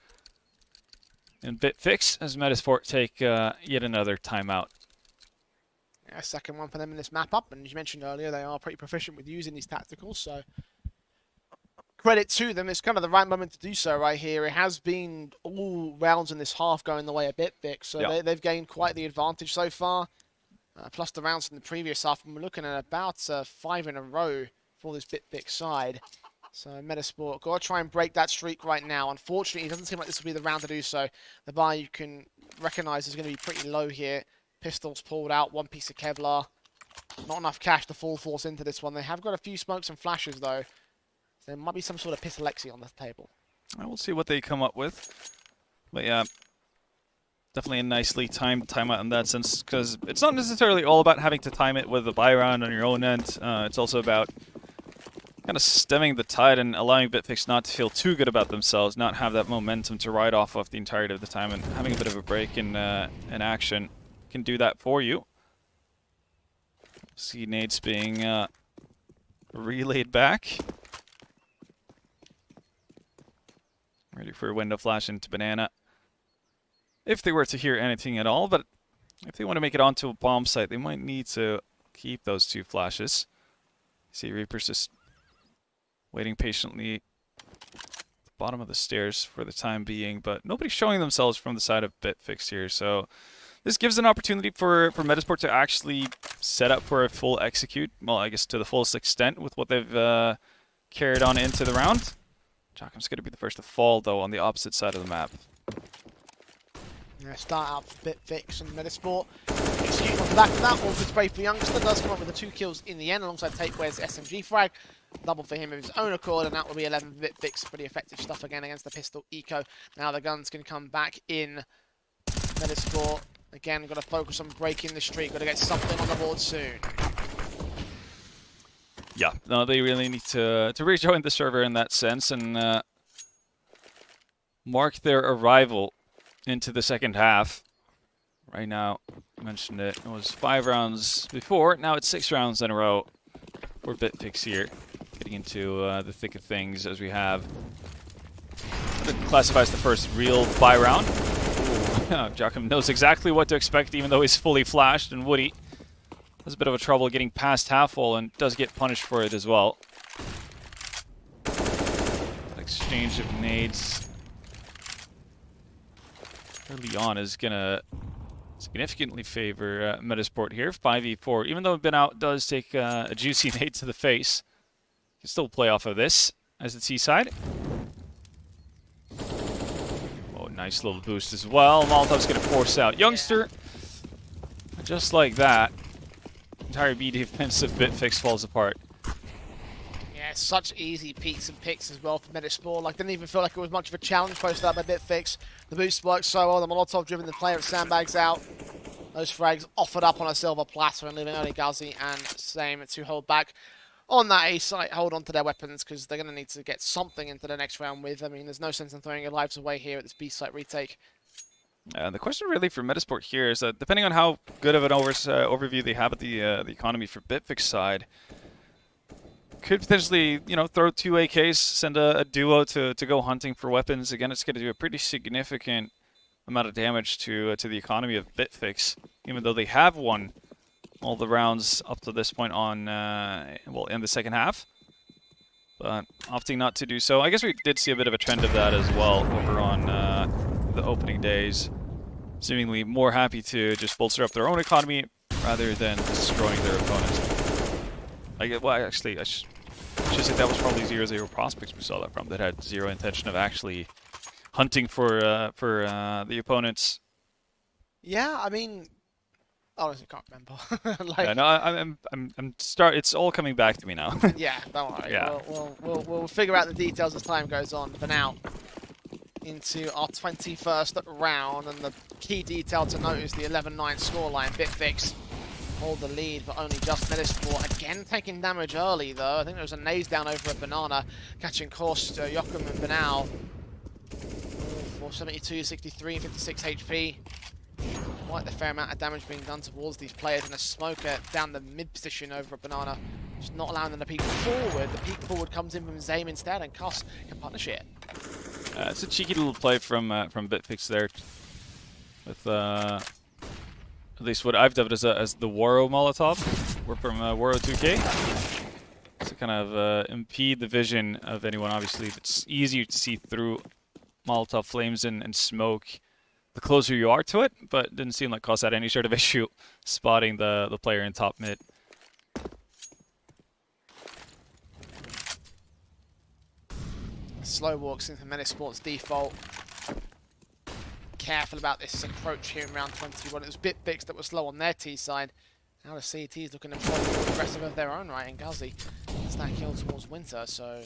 in Bitfix as Metizport take yet another timeout. Yeah, second one for them in this map up, and as you mentioned earlier, they are pretty proficient with using these tacticals, so credit to them. It's kind of the right moment to do so right here. It has been all rounds in this half going the way of Bitfix, so they've gained quite the advantage so far. Plus the rounds from the previous half, and we're looking at about 5 in a row for this Bitfix side. So Metizport got to try and break that streak right now. Unfortunately, it doesn't seem like this will be the round to do so. The buy you can recognise is going to be pretty low here. Pistols pulled out, one piece of Kevlar. Not enough cash to full force into this one. They have got a few smokes and flashes though. So there might be some sort of Pistolexi on the table. We'll see what they come up with. But yeah, definitely a nicely timed timeout in that sense, because it's not necessarily all about having to time it with a buy round on your own end. It's also about kind of stemming the tide and allowing Bitfix not to feel too good about themselves, not have that momentum to ride off of the entirety of the time, and having a bit of a break in action can do that for you. See nades being relayed back. Ready for a window flash into Banana. If they were to hear anything at all, but if they want to make it onto a bomb site, they might need to keep those 2 flashes. See Reaper's just waiting patiently at the bottom of the stairs for the time being, but nobody's showing themselves from the side of Bitfix here, so this gives an opportunity for Metizport to actually set up for a full execute, well, I guess to the fullest extent with what they've carried on into the round. Jockham's going to be the first to fall, though, on the opposite side of the map. Yeah, start out for Bitfix and Metizport. Excuse off the back of that, Orchid Spray for Youngster does come up with the 2 kills in the end, alongside Takeware's SMG frag. Double for him of his own accord, and that will be 11 for Bitfix. Pretty effective stuff again against the pistol eco. Now the guns can come back in. Metizport, again, got to focus on breaking the streak. Got to get something on the board soon. Yeah, no, they really need to rejoin the server in that sense and mark their arrival into the second half. Right now, I mentioned it was 5 rounds before, now it's 6 rounds in a row for Bitfix here. Getting into the thick of things as we have what classifies the first real buy round. Joachim knows exactly what to expect, even though he's fully flashed, and Woody has a bit of a trouble getting past half full and does get punished for it as well. Exchange of nades early on is going to significantly favor Metizport here. 5v4, even though Bin Out does take a juicy nade to the face, he can still play off of this as the T side. Oh, nice little boost as well. Molotov's going to force out Youngster. Just like that, entire B defense of Bitfix falls apart. Yeah, such easy peeks and picks as well for Metizport. Like, didn't even feel like it was much of a challenge posted out by Bitfix. The boost works so well. The Molotov driven the player of sandbags out. Those frags offered up on a silver platter and leaving only Ghazi and Same to hold back on that A site, hold on to their weapons, because they're going to need to get something into the next round with. I mean, there's no sense in throwing your lives away here at this B site retake. The question really for Metizport here is that depending on how good of an overview they have at the economy for Bitfix side, could potentially, you know, throw 2 AKs, send a duo to go hunting for weapons. Again, it's going to do a pretty significant amount of damage to the economy of Bitfix, even though they have won all the rounds up to this point on, well, in the second half. But opting not to do so. I guess we did see a bit of a trend of that as well over on the opening days. Seemingly more happy to just bolster up their own economy rather than destroying their opponents. Well, actually, I should say that was probably 0-0 prospects we saw that from, that had zero intention of actually hunting for the opponents. Yeah, I mean, honestly, can't remember. Like, yeah, no, it's all coming back to me now. Yeah, don't worry. Yeah. We'll figure out the details as time goes on. For now, into our 21st round, and the key detail to note is the 11-9 scoreline. Bitfix hold the lead, but only just Metizport. Again, taking damage early, though. I think there was a nades down over a Banana, catching course to Joachim and Banal. 472, 63, and 56 HP. Quite the fair amount of damage being done towards these players, and a smoker down the mid position over a Banana. Just not allowing them to peek forward. The peek forward comes in from Zame instead, and Cuss can punish it. It's a cheeky little play from Bitfix there, with at least what I've dubbed as the Waro Molotov. We're from Waro 2K. To kind of impede the vision of anyone. Obviously, it's easier to see through Molotov flames and smoke the closer you are to it, but it didn't seem like Cuss had any sort of issue spotting the player in top mid. Slow walks into Metizport's default. Careful about this approach here in round 21. It was Bitfix that was slow on their T side. Now the CT's looking to play more aggressive of their own right, and Guzzy stack kill towards Winter, so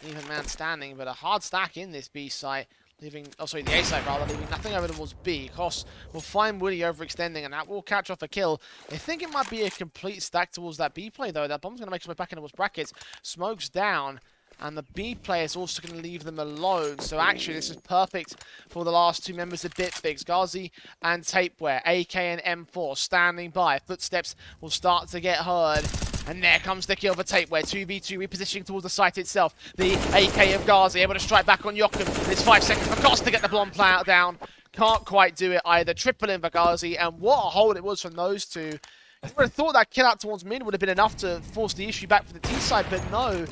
even man standing, but a hard stack in this B site, leaving, oh sorry, the A site rather, leaving nothing over towards B. Koss will find Woody overextending, and that will catch off a kill. They think it might be a complete stack towards that B play though. That bomb's going to make its way back into those brackets. Smoke's down. And the B player is also going to leave them alone. So actually, this is perfect for the last two members of Bitfix, Ghazi and Tapeware, AK and M4 standing by. Footsteps will start to get heard. And there comes the kill for Tapeware. 2v2 repositioning towards the site itself. The AK of Ghazi able to strike back on Joachim. There's 5 seconds for Koss to get the blonde player down. Can't quite do it either. Triple in for Ghazi. And what a hold it was from those two. I would have thought that kill out towards mid would have been enough to force the issue back for the T side, but no.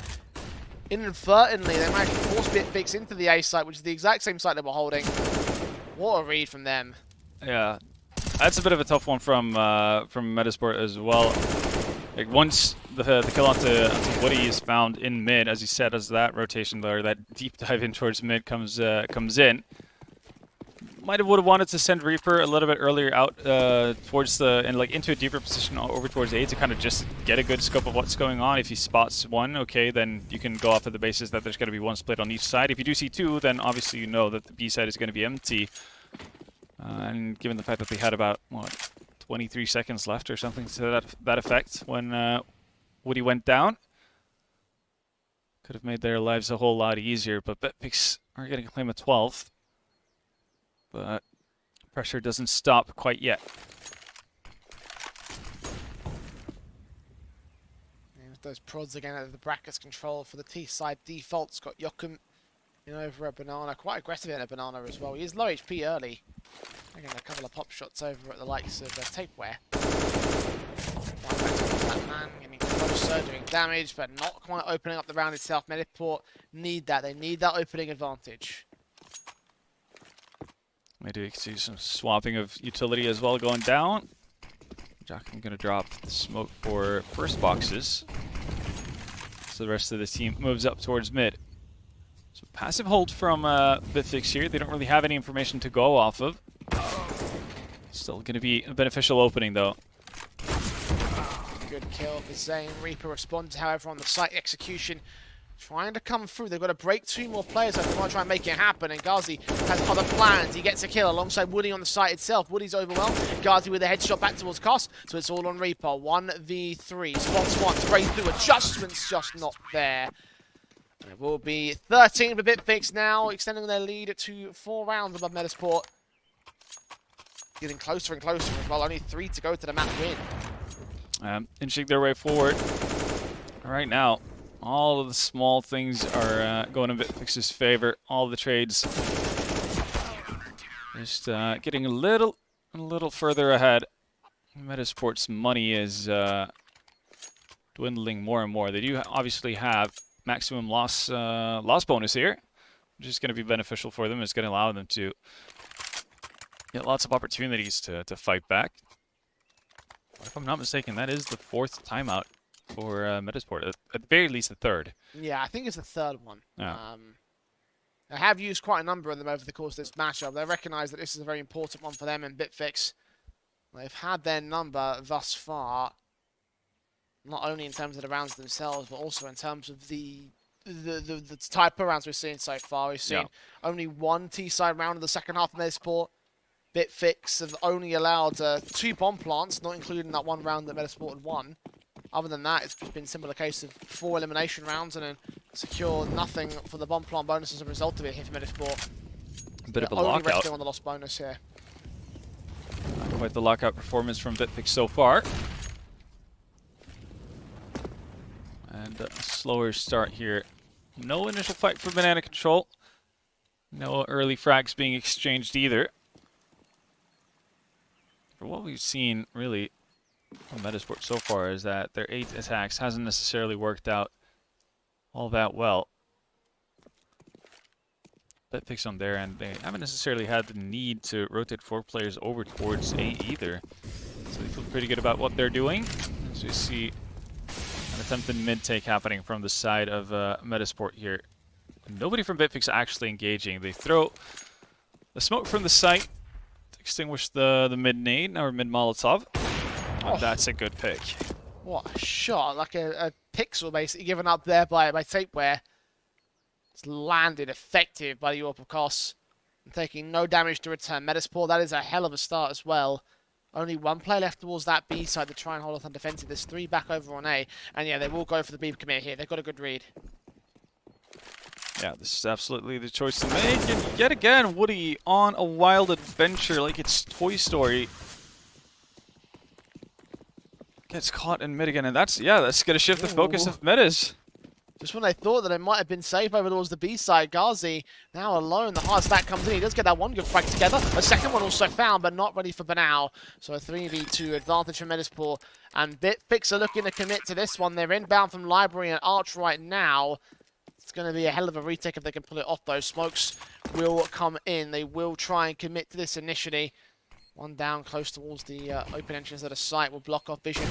Inadvertently, they managed to force Bitfix into the A site, which is the exact same site they were holding. What a read from them. Yeah, that's a bit of a tough one from Metizport as well. Like once the kill onto Woody is found in mid, as you said, as that rotation there, that deep dive in towards mid comes in. Would have wanted to send Reaper a little bit earlier out towards the into a deeper position over towards A to kind of just get a good scope of what's going on. If he spots one, okay, then you can go off of the basis that there's going to be one split on each side. If you do see two, then obviously you know that the B side is going to be empty. And given the fact that they had about 23 seconds left or something to that effect when Woody went down, could have made their lives a whole lot easier. But Bitfix are getting a claim of 12th. But pressure doesn't stop quite yet. And with those prods again out of the brackets control for the T side default's got Joachim in over a banana. Quite aggressive in a banana as well. He is low HP early. Again, a couple of pop shots over at the likes of Tapeware. That man getting closer, doing damage, but not quite opening up the round itself. Metizport need that. They need that opening advantage. Maybe we can see some swapping of utility as well going down. Joachim going to drop the smoke for first boxes. So the rest of the team moves up towards mid. So passive hold from Bitfix here. They don't really have any information to go off of. Still going to be a beneficial opening though. Good kill for Zane. Reaper responds, however, on the site execution. Trying to come through. They've got to break 2 more players if they want to try and make it happen. And Ghazi has other plans. He gets a kill alongside Woody on the site itself. Woody's overwhelmed. Ghazi with a headshot back towards Koss. So it's all on Reaper. 1v3. Spots one. Straight through. Adjustments just not there. It will be 13 for Bitfix now, extending their lead to 4 rounds above Metizport. Getting closer and closer as well. Only 3 to go to the map win. Inching their way forward. Right now, all of the small things are going in Bitfix's favor. All the trades just getting a little further ahead. Metizport's money is dwindling more and more. They do obviously have maximum loss bonus here, which is going to be beneficial for them. It's going to allow them to get lots of opportunities to fight back. But if I'm not mistaken, that is the 4th timeout for Metizport, at the very least the 3rd. Yeah, I think it's the 3rd one. Yeah. They have used quite a number of them over the course of this matchup. They recognise that this is a very important one for them and Bitfix. They've had their number thus far, not only in terms of the rounds themselves, but also in terms of the type of rounds we've seen so far. We've seen only 1 T-side round in the second half of Metizport. Bitfix have only allowed 2 bomb plants, not including that 1 round that Metizport had won. Other than that, it's been a similar case of 4 elimination rounds and then secure nothing for the bomb plant bonus as a result of it here for Metizport. A bit of a only lockout. resting on the lost bonus here. Not quite the lockout performance from Bitfix so far. And a slower start here. No initial fight for Banana Control. No early frags being exchanged either. For what we've seen, really, on Metizport so far is that their 8 attacks hasn't necessarily worked out all that well. Bitfix on their end, they haven't necessarily had the need to rotate 4 players over towards A either. So they feel pretty good about what they're doing. As we see an attempted mid-take happening from the side of Metizport here. Nobody from Bitfix actually engaging. They throw the smoke from the site to extinguish the mid-nade, or mid-Molotov. Oh, that's a good pick. What a shot. Like a pixel basically given up there by Tapeware. It's landed effective by the AWP, of course. And taking no damage to return. Metizport, that is a hell of a start as well. Only 1 player left towards that B side to try and hold off on defensive. There's 3 back over on A. And yeah, they will go for the B commit here. They've got a good read. Yeah, this is absolutely the choice to make. And yet again, Woody on a wild adventure like it's Toy Story. Gets caught in mid again, and that's going to shift the focus of Metiz. Just when they thought that it might have been safe over towards the B side, Ghazi now alone. The hard stack comes in. He does get that one good frag together. A second one also found, but not ready for Banal. So a 3v2 advantage for Metizport. And Bitfix are looking to commit to this one. They're inbound from Library and Arch right now. It's going to be a hell of a retake if they can pull it off, though. Smokes will come in. They will try and commit to this initially. One down close towards the open entrance of the site will block off vision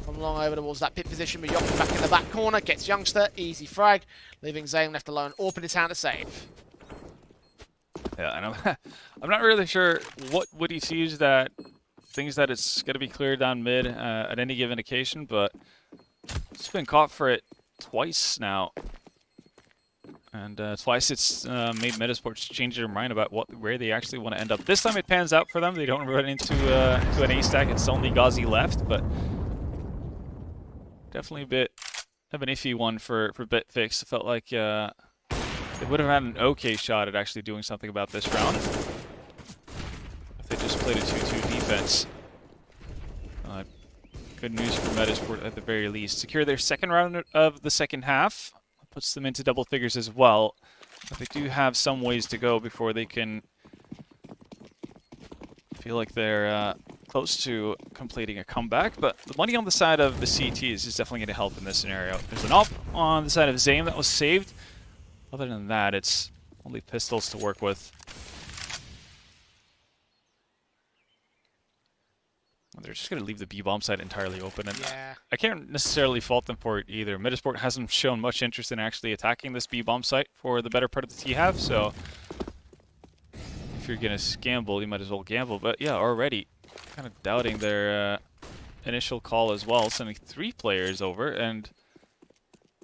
from long over towards that pit position. But Yoki back in the back corner, gets Youngster, easy frag, leaving Zane left alone. Open his hand to save. Yeah, and I'm not really sure what Woody sees that thinks that it's going to be clear down mid at any given occasion, but it's been caught for it twice now. And twice it's made Metizport change their mind about where they actually want to end up. This time it pans out for them. They don't run into to an A stack. It's only Ghazi left, but definitely a bit of an iffy one for Bitfix. It felt like they would have had an okay shot at actually doing something about this round if they just played a 2-2 defense. Good news for Metizport at the very least. Secure their second round of the second half. Puts them into double figures as well. But they do have some ways to go before they can feel like they're close to completing a comeback. But the money on the side of the CTs is definitely going to help in this scenario. There's an op on the side of Zame that was saved. Other than that, it's only pistols to work with. They're just going to leave the B-bomb site entirely open, and yeah. I can't necessarily fault them for it either. Metizport hasn't shown much interest in actually attacking this B-bomb site for the better part of the T-half, so if you're going to gamble, you might as well gamble. But yeah, already kind of doubting their initial call as well, sending 3 players over, and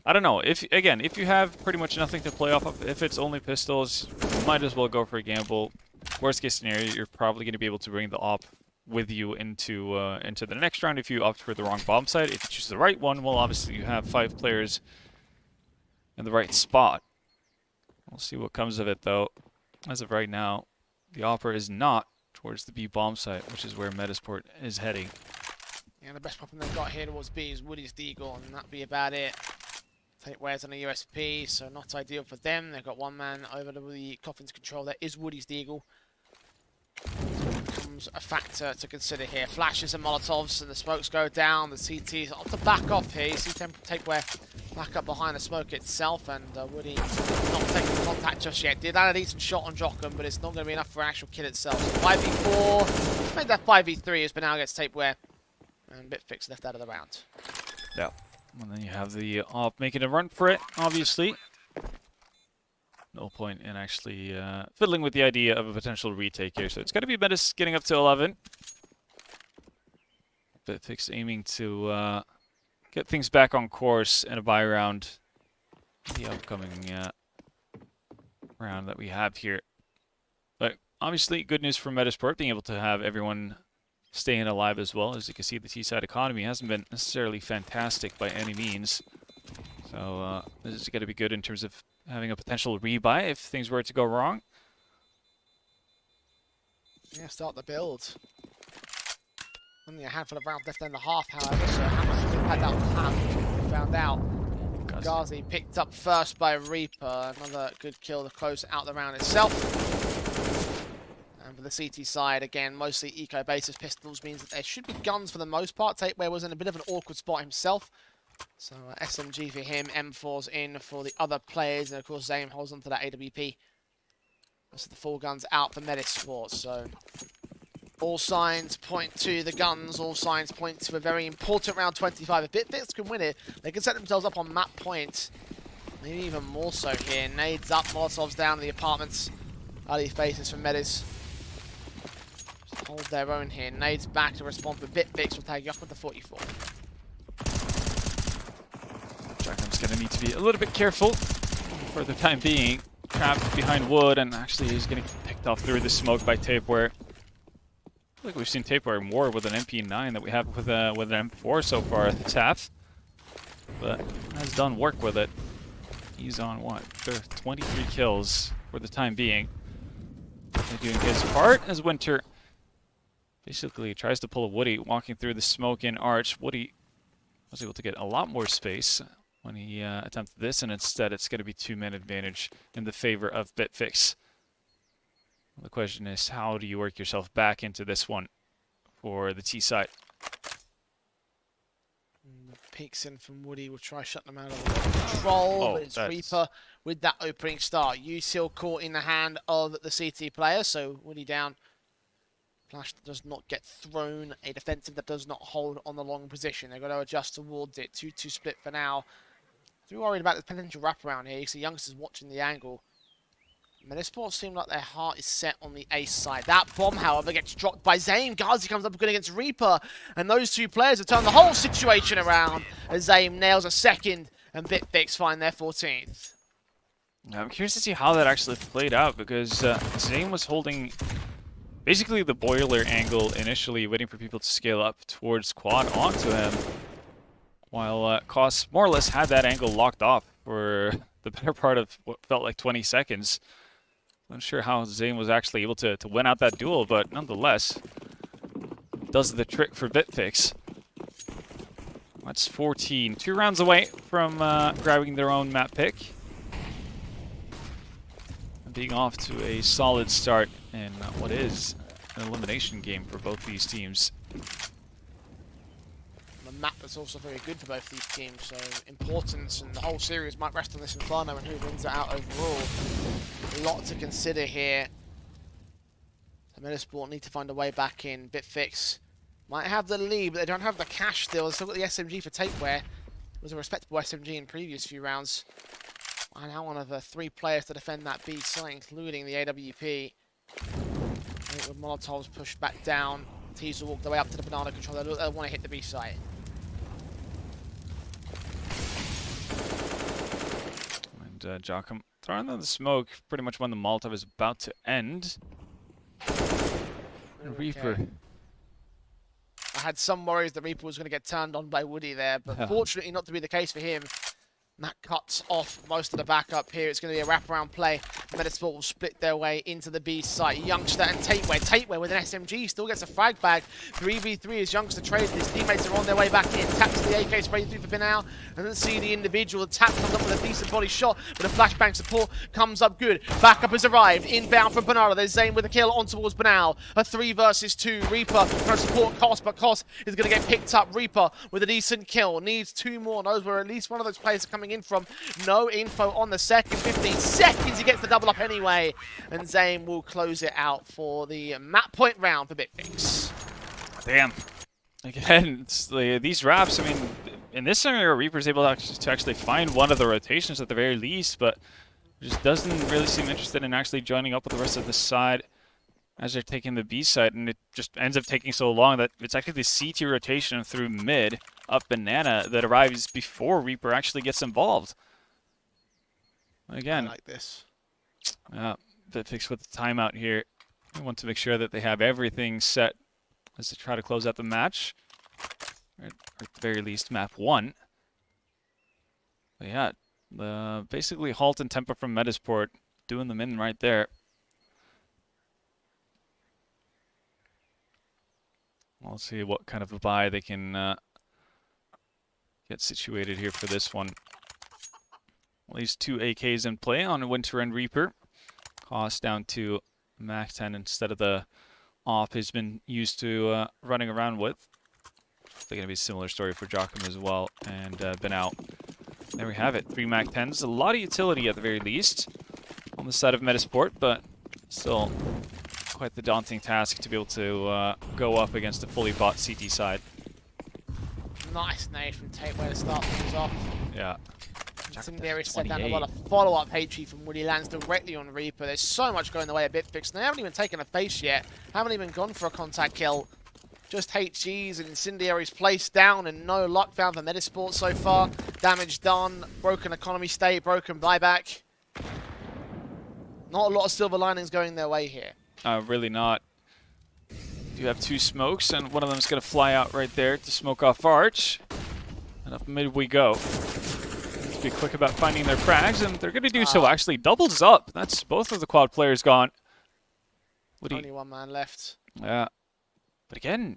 I don't know. If you have pretty much nothing to play off of, if it's only pistols, you might as well go for a gamble. Worst case scenario, you're probably going to be able to bring the op with you into the next round if you opt for the wrong bomb site. If you choose the right one, well, obviously you have 5 players in the right spot. We'll see what comes of it, though. As of right now, the offer is not towards the B bomb site, which is where Metizport is heading. Yeah, the best weapon they've got here towards B is Woody's Deagle, and that'd be about it. Tapeware's on a USP, so not ideal for them. They've got one man over to the Coffin's control. That is Woody's Deagle. Becomes a factor to consider here. Flashes and Molotovs, and the smokes go down. The CT's on the back off here. You see Tapeware back up behind the smoke itself, and Woody not taking contact just yet. Did land a decent shot on Jokum, but it's not going to be enough for an actual kill itself. So 5v4, made that 5v3 as Banal gets Tapeware, and Bitfix left out of the round. Yeah, and then you have the op making a run for it, obviously. No point in actually fiddling with the idea of a potential retake here. So it's going to be Metis getting up to 11. Bitfix aiming to get things back on course in a buy round. The upcoming round that we have here. But obviously, good news for Metizport being able to have everyone staying alive as well. As you can see, the T-side economy hasn't been necessarily fantastic by any means. So this is going to be good in terms of having a potential rebuy if things were to go wrong. Yeah, start the build. Only a handful of rounds left in the half, however, so how much impact that will have, we found out. Ghazi picked up first by Reaper. Another good kill to close out the round itself. And for the CT side, again, mostly eco-basis pistols means that there should be guns for the most part. Tapeware was in a bit of an awkward spot himself. So SMG for him, M4's in for the other players. And of course, Zame holds onto that AWP. Most of the full guns out for Metizport. So all signs point to the guns. All signs point to a very important round 25. If Bitfix can win it, they can set themselves up on map point. Maybe even more so here. Nades up, Molotovs down in the apartments. Early faces from Metiz. Hold their own here. Nades back to respond, but Bitfix will tag you up with the 44. Jackam's going to need to be a little bit careful for the time being. Trapped behind wood, and actually he's getting picked off through the smoke by Tapeware. I feel like we've seen Tapeware more with an MP9 than we have with an M4 so far at the TAF. But has done work with it. He's on what? 23 kills for the time being. He's doing his part as Winter basically tries to pull a Woody, walking through the smoke in Arch. Woody was able to get a lot more space when he attempted this, and instead it's going to be 2-man advantage in the favor of Bitfix. The question is, how do you work yourself back into this one for the T side? Peeks in from Woody, will try shutting them out of control, but it's Reaper with that opening start. Usil caught in the hand of the CT player, so Woody down. Flash does not get thrown, a defensive that does not hold on the long position. They've got to adjust towards it. 2-2 split for now. I'm worried about the potential wraparound here. You see youngsters watching the angle. Metizport seem like their heart is set on the ace side. That bomb, however, gets dropped by Zame. Ghazi comes up good against Reaper. And those two players have turned the whole situation around as Zame nails a second and Bitfix find their 14th. I'm curious to see how that actually played out, because Zame was holding basically the boiler angle initially, waiting for people to scale up towards quad onto him, while KOS more or less had that angle locked off for the better part of what felt like 20 seconds. I'm not sure how Zane was actually able to win out that duel, but nonetheless, does the trick for Bitfix. That's 14. 2 rounds away from grabbing their own map pick. And being off to a solid start in what is an elimination game for both these teams. The map is also very good for both these teams, so importance and the whole series might rest on this Inferno and who wins it out overall. A lot to consider here. So Metizport need to find a way back in. Bitfix might have the lead, but they don't have the cash still. They've still got the SMG for Tapeware. It was a respectable SMG in previous few rounds. And now one of the 3 players to defend that B site, including the AWP. With Molotovs pushed back down. Teaser walked the way up to the banana control. They'll want to hit the B site. And Joachim throwing on the smoke pretty much when the Molotov is about to end. And Reaper. I had some worries that Reaper was going to get turned on by Woody there, but fortunately not to be the case for him. That cuts off most of the backup here. It's going to be a wraparound play. Metizport will split their way into the B site. Youngster and Tapeware. Tapeware with an SMG still gets a frag bag. 3v3 as Youngster trades. His teammates are on their way back in. Taps the AK spray through for Pinnacle. And then see the individual. Tap comes up with a decent body shot, but a flashbang support comes up good. Backup has arrived. Inbound from Banana. There's Zane with a kill on towards Banal. A 3 versus 2. Reaper trying to support KOS, but KOS is going to get picked up. Reaper with a decent kill. Needs 2 more. Knows where at least one of those players are coming in from. No info on the second. 15 seconds. He gets the double up anyway. And Zane will close it out for the map point round for Bitfix. Damn. Again, it's these wraps, I mean, in this scenario, Reaper's able to actually find one of the rotations at the very least, but just doesn't really seem interested in actually joining up with the rest of the side as they're taking the B side, and it just ends up taking so long that it's actually the CT rotation through mid up Banana that arrives before Reaper actually gets involved. Again, I like this. Bitfix with the timeout here. They want to make sure that they have everything set as they try to close out the match. Or at the very least, map 1. But yeah, basically halt and tempo from Metizport doing them in right there. We'll see what kind of a buy they can get situated here for this one. At least 2 AKs in play on Winter and Reaper. Cost down to Max 10 instead of the AWP he's been used to running around with. It's going to be a similar story for Joachim as well, and been out. There we have it, 3 Mac 10s. A lot of utility at the very least on the side of Metizport, but still quite the daunting task to be able to go up against a fully bought CT side. Nice nade from Tate where to start things off. Yeah. Incendiary set down a lot of follow-up HE from Woody lands directly on Reaper. There's so much going the way of Bitfix. They haven't even taken a face yet. Haven't even gone for a contact kill. Just HGs and Incendiaries placed down and no luck found for Metizport so far. Damage done. Broken economy state. Broken buyback. Not a lot of silver linings going their way here. Really not. You have 2 smokes, and one of them is going to fly out right there to smoke off Arch. And up mid we go. Let's be quick about finding their frags, and they're going to do so. Actually, doubles up. That's both of the quad players gone. Only one man left. Yeah. But again,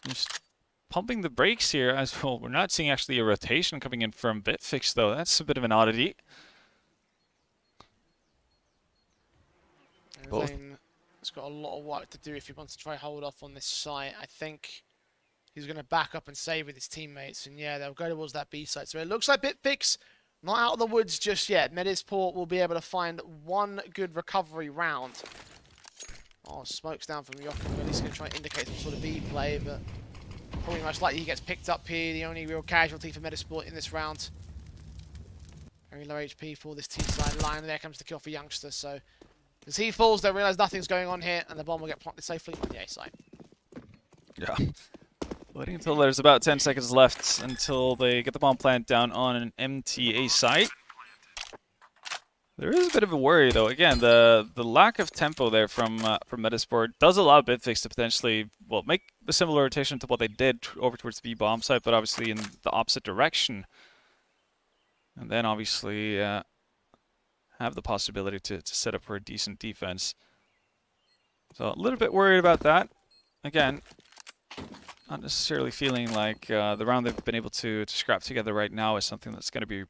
just pumping the brakes here as well. We're not seeing actually a rotation coming in from Bitfix, though. That's a bit of an oddity. He's got a lot of work to do if he wants to try hold off on this site. I think he's going to back up and save with his teammates. And yeah, they'll go towards that B site. So it looks like Bitfix not out of the woods just yet. Metizport will be able to find one good recovery round. Oh, smokes down from Joachim. At least going to try and indicate some sort of B play, but probably most likely he gets picked up here. The only real casualty for Metizport in this round. Very low HP for this T-side line. And there comes the kill for Youngster. So as he falls, they realise nothing's going on here, and the bomb will get planted safely on the A side. Yeah. Waiting until there's about 10 seconds left until they get the bomb plant down on an MTA site. There is a bit of a worry, though. Again, the lack of tempo there from Metizport does allow Bitfix to potentially, well, make a similar rotation to what they did over towards the B bomb site, but obviously in the opposite direction. And then obviously have the possibility to set up for a decent defense. So a little bit worried about that. Again, not necessarily feeling like the round they've been able to scrap together right now is something that's going to be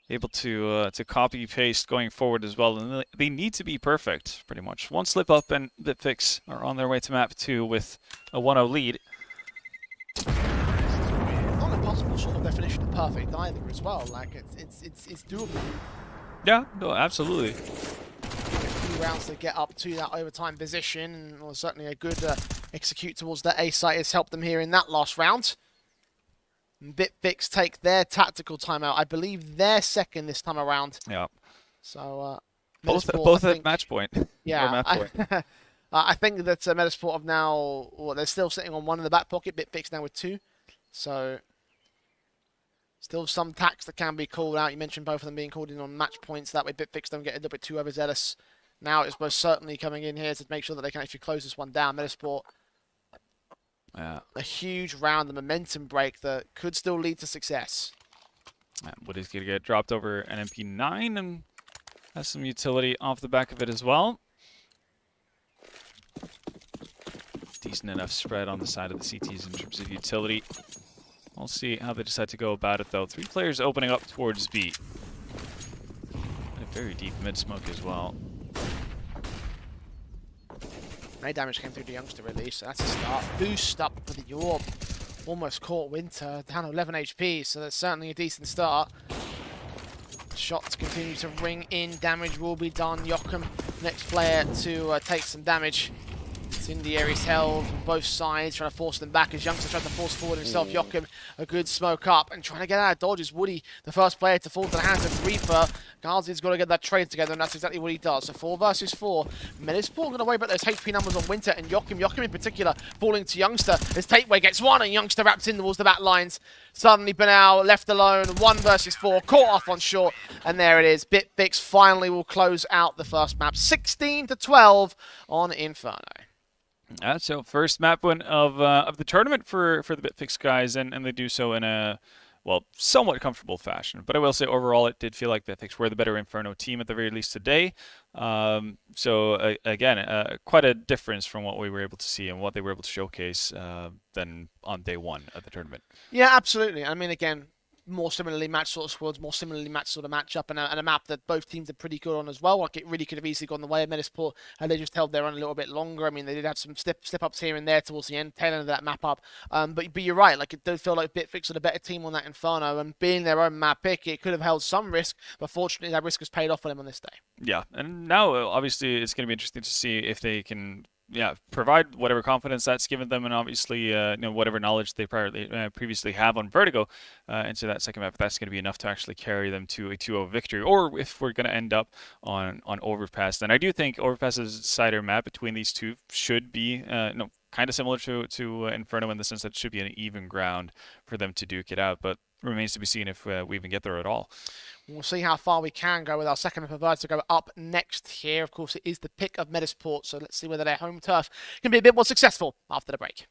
able to copy paste going forward as well. And they need to be perfect, pretty much. One slip up and Bitfix are on their way to map 2 with a 1-0 lead. Not a possible sort of definition of perfect either as well. Like it's doable. Yeah, no, absolutely. A few rounds to get up to that overtime position, and well, certainly a good execute towards the A site has helped them here in that last round. Bitfix take their tactical timeout. I believe they're second this time around. Yeah. So both at match point. Yeah. I think that Metizport have now, well, they're still sitting on 1 in the back pocket. Bitfix now with 2. So still some tax that can be called out. You mentioned both of them being called in on match points. That way Bitfix don't get a little bit too overzealous. Now it's most certainly coming in here to make sure that they can actually close this one down. Metizport, a huge round, the momentum break that could still lead to success. Woody's going to get dropped over an MP9 and has some utility off the back of it as well. Decent enough spread on the side of the CTs in terms of utility. We'll see how they decide to go about it, though. 3 players opening up towards B. And a very deep mid-smoke as well. No damage came through the Youngster release, so that's a start. Boost up for the Yorb. Almost caught Winter, down 11 HP, so that's certainly a decent start. Shots continue to ring in, damage will be done. Joachim, next player to take some damage. Incendiaries held from both sides, trying to force them back as Youngster tries to force forward himself. Joachim, a good smoke up and trying to get out of dodges. Woody, the first player to fall to the hands of Reaper. Gazi's got to get that trade together, and that's exactly what he does. So 4 versus 4. Metizport going to worry about those HP numbers on Winter and Joachim. Joachim in particular falling to Youngster as Tateway gets 1 and Youngster wraps in towards the back lines. Suddenly Banal left alone, 1 versus 4, caught off on short, and there it is. Bitfix finally will close out the first map, 16-12 on Inferno. So first map win of the tournament for the Bitfix guys, and they do so in a, well, somewhat comfortable fashion. But I will say overall it did feel like Bitfix were the better Inferno team at the very least today. So again, quite a difference from what we were able to see and what they were able to showcase than on day 1 of the tournament. Yeah, absolutely. I mean, again, more similarly matched sort of squads, more similarly matched sort of matchup, and a map that both teams are pretty good on as well. Like, it really could have easily gone the way of Metizport, and they just held their own a little bit longer. I mean, they did have some slip-ups here and there towards the tail end of that map up. But you're right, like, it does feel like Bitfix are the better team on that Inferno, and being their own map pick, it could have held some risk, but fortunately that risk has paid off for them on this day. Yeah, and now obviously it's going to be interesting to see if they can provide whatever confidence that's given them, and obviously, whatever knowledge they previously have on Vertigo into that second map. If that's going to be enough to actually carry them to a 2-0 victory, or if we're going to end up on Overpass. Then I do think Overpass's cider map between these two should be kind of similar to Inferno in the sense that it should be an even ground for them to duke it out, but remains to be seen if we even get there at all. We'll see how far we can go with our second map of Vertigo up next here. Of course, it is the pick of Metizport, so let's see whether their home turf can be a bit more successful after the break.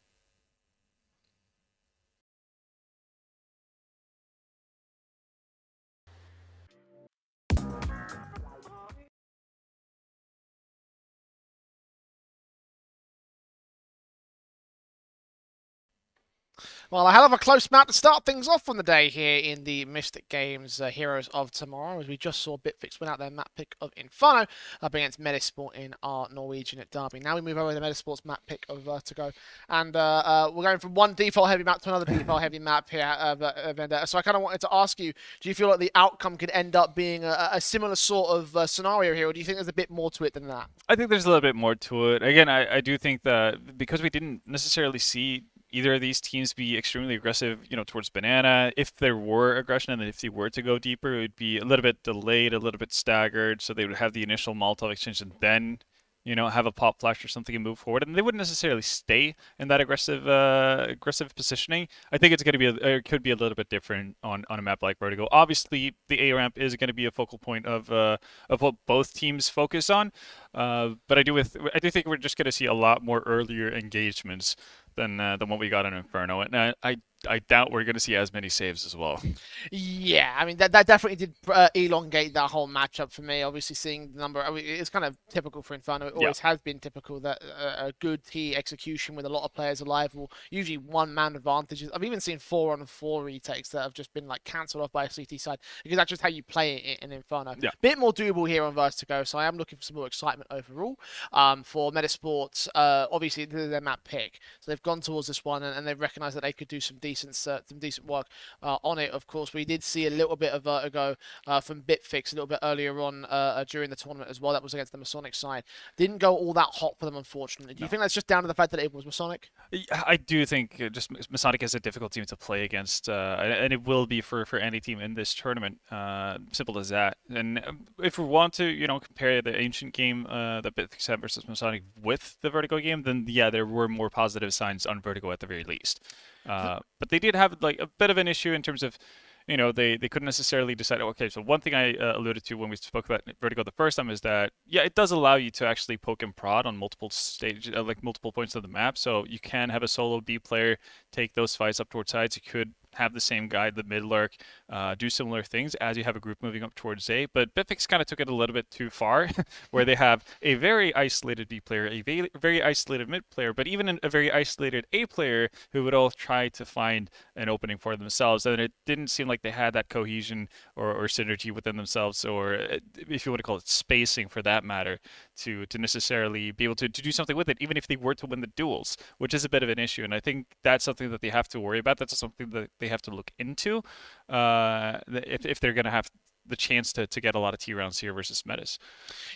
Well, a hell of a close map to start things off on the day here in the MistGames Heroes of Tomorrow, as we just saw Bitfix win out their map pick of Inferno up against Metizport in our Norwegian derby. Now we move over to Metizport's map pick of Vertigo, and we're going from one default heavy map to another default heavy map here. So I kind of wanted to ask you, do you feel like the outcome could end up being a similar sort of scenario here, or do you think there's a bit more to it than that? I think there's a little bit more to it. Again, I do think that because we didn't necessarily see either of these teams be extremely aggressive, towards Banana. If there were aggression and if they were to go deeper, it would be a little bit delayed, a little bit staggered. So they would have the initial Molotov exchange and then, have a pop flash or something and move forward. And they wouldn't necessarily stay in that aggressive positioning. I think it's going to be it could be a little bit different on a map like Vertigo. Obviously, the A ramp is going to be a focal point of what both teams focus on. But I do think we're just going to see a lot more earlier engagements than what we got in Inferno, and I doubt we're going to see as many saves as well. Yeah, I mean that definitely did elongate that whole matchup for me. Obviously, seeing the number, it's kind of typical for Inferno. It always has been typical that a good T execution with a lot of players alive will usually one-man advantages. I've even seen 4-on-4 retakes that have just been like cancelled off by a CT side, because that's just how you play it in Inferno. Yeah. Bit more doable here on Vertigo, so I am looking for some more excitement overall. For Metizport, obviously this is their map pick, so they've gone towards this one and they've recognised that they could do some decent work on it. Of course, we did see a little bit of Vertigo from Bitfix a little bit earlier on during the tournament as well. That was against the Masonic side. Didn't go all that hot for them, unfortunately. Do you think that's just down to the fact that it was Masonic? I do think just Masonic is a difficult team to play against, and it will be for any team in this tournament. Simple as that. And if we want to, compare the ancient game that Bitfix had versus Masonic with the Vertigo game, then yeah, there were more positive signs on Vertigo at the very least. But they did have like a bit of an issue in terms of, they couldn't necessarily decide. Okay, so one thing I alluded to when we spoke about Vertigo the first time is that, yeah, it does allow you to actually poke and prod on multiple stages, like multiple points of the map. So you can have a solo B player take those fights up towards sides. You could have the same guy, the mid lurk, do similar things as you have a group moving up towards A. But Bitfix kind of took it a little bit too far, where they have a very isolated B player, a very isolated mid player, but even a very isolated A player who would all try to find an opening for themselves. And it didn't seem like they had that cohesion or synergy within themselves, or if you want to call it spacing for that matter, to necessarily be able to do something with it, even if they were to win the duels, which is a bit of an issue. And I think that's something that they have to worry about. That's something that they have to look into if they're going to have the chance to get a lot of T rounds here versus Metis.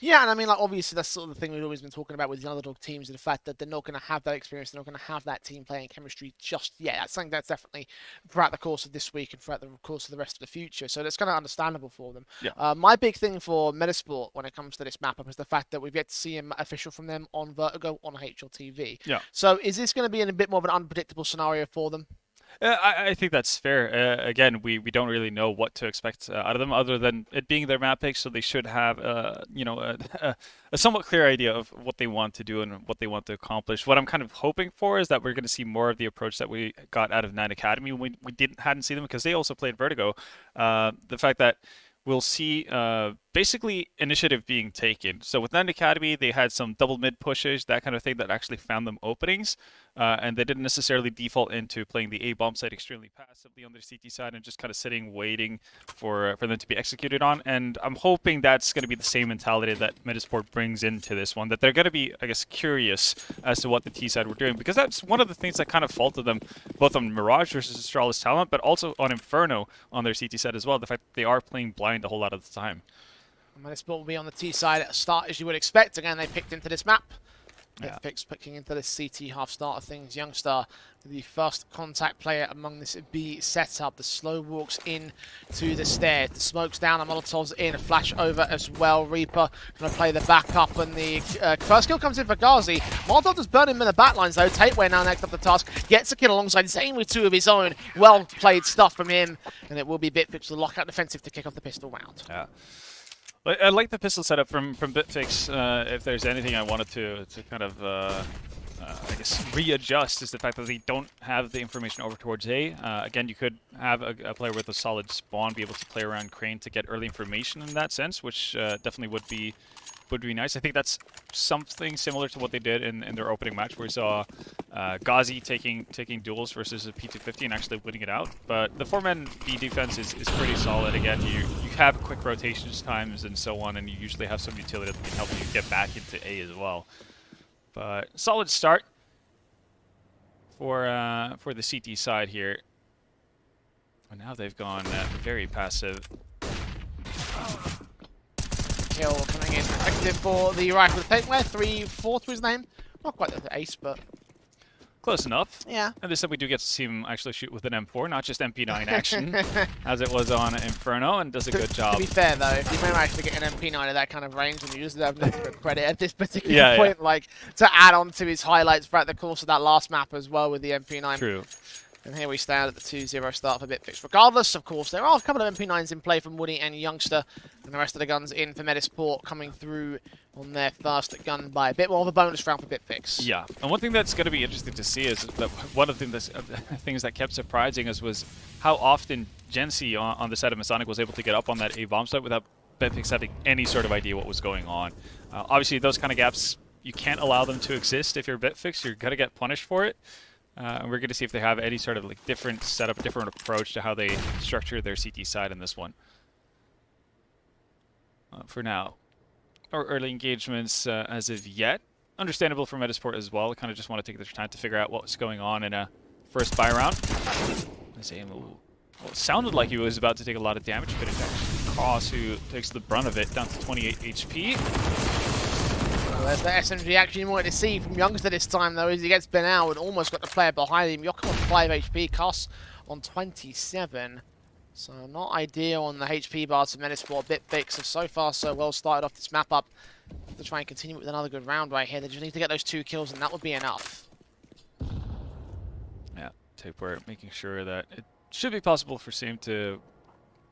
Yeah, and I mean, like, obviously that's sort of the thing we've always been talking about with the underdog teams, and the fact that they're not going to have that experience, they're not going to have that team playing chemistry just yet. That's something that's definitely throughout the course of this week and throughout the course of the rest of the future. So that's kind of understandable for them. Yeah. My big thing for Metizport when it comes to this map up is the fact that we've yet to see an official from them on Vertigo on HLTV. Yeah. So is this going to be in a bit more of an unpredictable scenario for them? I think that's fair. Again, we don't really know what to expect out of them other than it being their map pick, so they should have a somewhat clear idea of what they want to do and what they want to accomplish. What I'm kind of hoping for is that we're going to see more of the approach that we got out of Nine Academy when we hadn't seen them, because they also played Vertigo. The fact that we'll see basically initiative being taken. So with Nand Academy, they had some double mid pushes, that kind of thing that actually found them openings, and they didn't necessarily default into playing the A bomb site extremely passively on their CT side and just kind of sitting, waiting for them to be executed on. And I'm hoping that's going to be the same mentality that Metizport brings into this one, that they're going to be, I guess, curious as to what the T side were doing, because that's one of the things that kind of faulted them both on Mirage versus Astralis Talent, but also on Inferno on their CT side as well, the fact that they are playing blind a whole lot of the time. Metizport will be on the T side at start, as you would expect. Again, they picked into this map. Bitfix picking into this CT half start of things. Youngster, the first contact player among this B setup. The slow walks in to the stairs. The smoke's down, the Molotov's in. A flash over as well. Reaper going to play the backup, and the first kill comes in for Ghazi. Molotov does burn him in the backlines though. Tateway now next up the task. Gets a kill alongside Zane with 2 of his own. Well played stuff from him. And it will be Bitfix the lockout defensive to kick off the pistol round. Yeah. I like the pistol setup from Bitfix. If there's anything I wanted to kind of, I guess, readjust, is the fact that they don't have the information over towards A. Again, you could have a player with a solid spawn be able to play around Crane to get early information in that sense, which definitely would be nice. I think that's something similar to what they did in their opening match, where we saw Ghazi taking duels versus a P250 and actually winning it out. But the 4-man B defense is pretty solid. Again, you have quick rotations times and so on, and you usually have some utility that can help you get back into A as well. But solid start for the CT side here. And now they've gone very passive. Kill coming in effective for the rifle. Tateway, 3-4 to his name. Not quite the ace, but close enough. Yeah. And this time we do get to see him actually shoot with an M4, not just MP9 action, as it was on Inferno, and does a good job. To be fair though, if you manage to get an MP9 at that kind of range, then you just deserve nothing but credit at this particular point. Like, to add on to his highlights throughout the course of that last map as well with the MP9. True. And here we stand at the 2-0 start for Bitfix. Regardless, of course, there are a couple of MP9s in play from Woody and Youngster, and the rest of the guns in for Metizport coming through on their first gun by a bit more of a bonus round for Bitfix. Yeah, and one thing that's going to be interesting to see is that one of the things that kept surprising us was how often Gensi on the side of Masonic was able to get up on that A bomb site without Bitfix having any sort of idea what was going on. Obviously, those kind of gaps, you can't allow them to exist. If you're Bitfix, you're going to get punished for it. And we're going to see if they have any sort of like different setup, different approach to how they structure their CT side in this one. For now, or early engagements as of yet. Understandable for Metizport as well. Kind of just want to take their time to figure out what's going on in a first buy round. Well, it sounded like he was about to take a lot of damage, but it's actually Cross who takes the brunt of it, down to 28 HP. Well, there's the SMG action you wanted to see from Youngster this time, though, as he gets been out and almost got the player behind him. Yokum on 5 HP, Koss on 27. So not ideal on the HP bars for Metizport. Bitfix have so far so well started off this map up. To try and continue with another good round right here. They just need to get those 2 kills, and that would be enough. Yeah, Tateway making sure that it should be possible for Sam to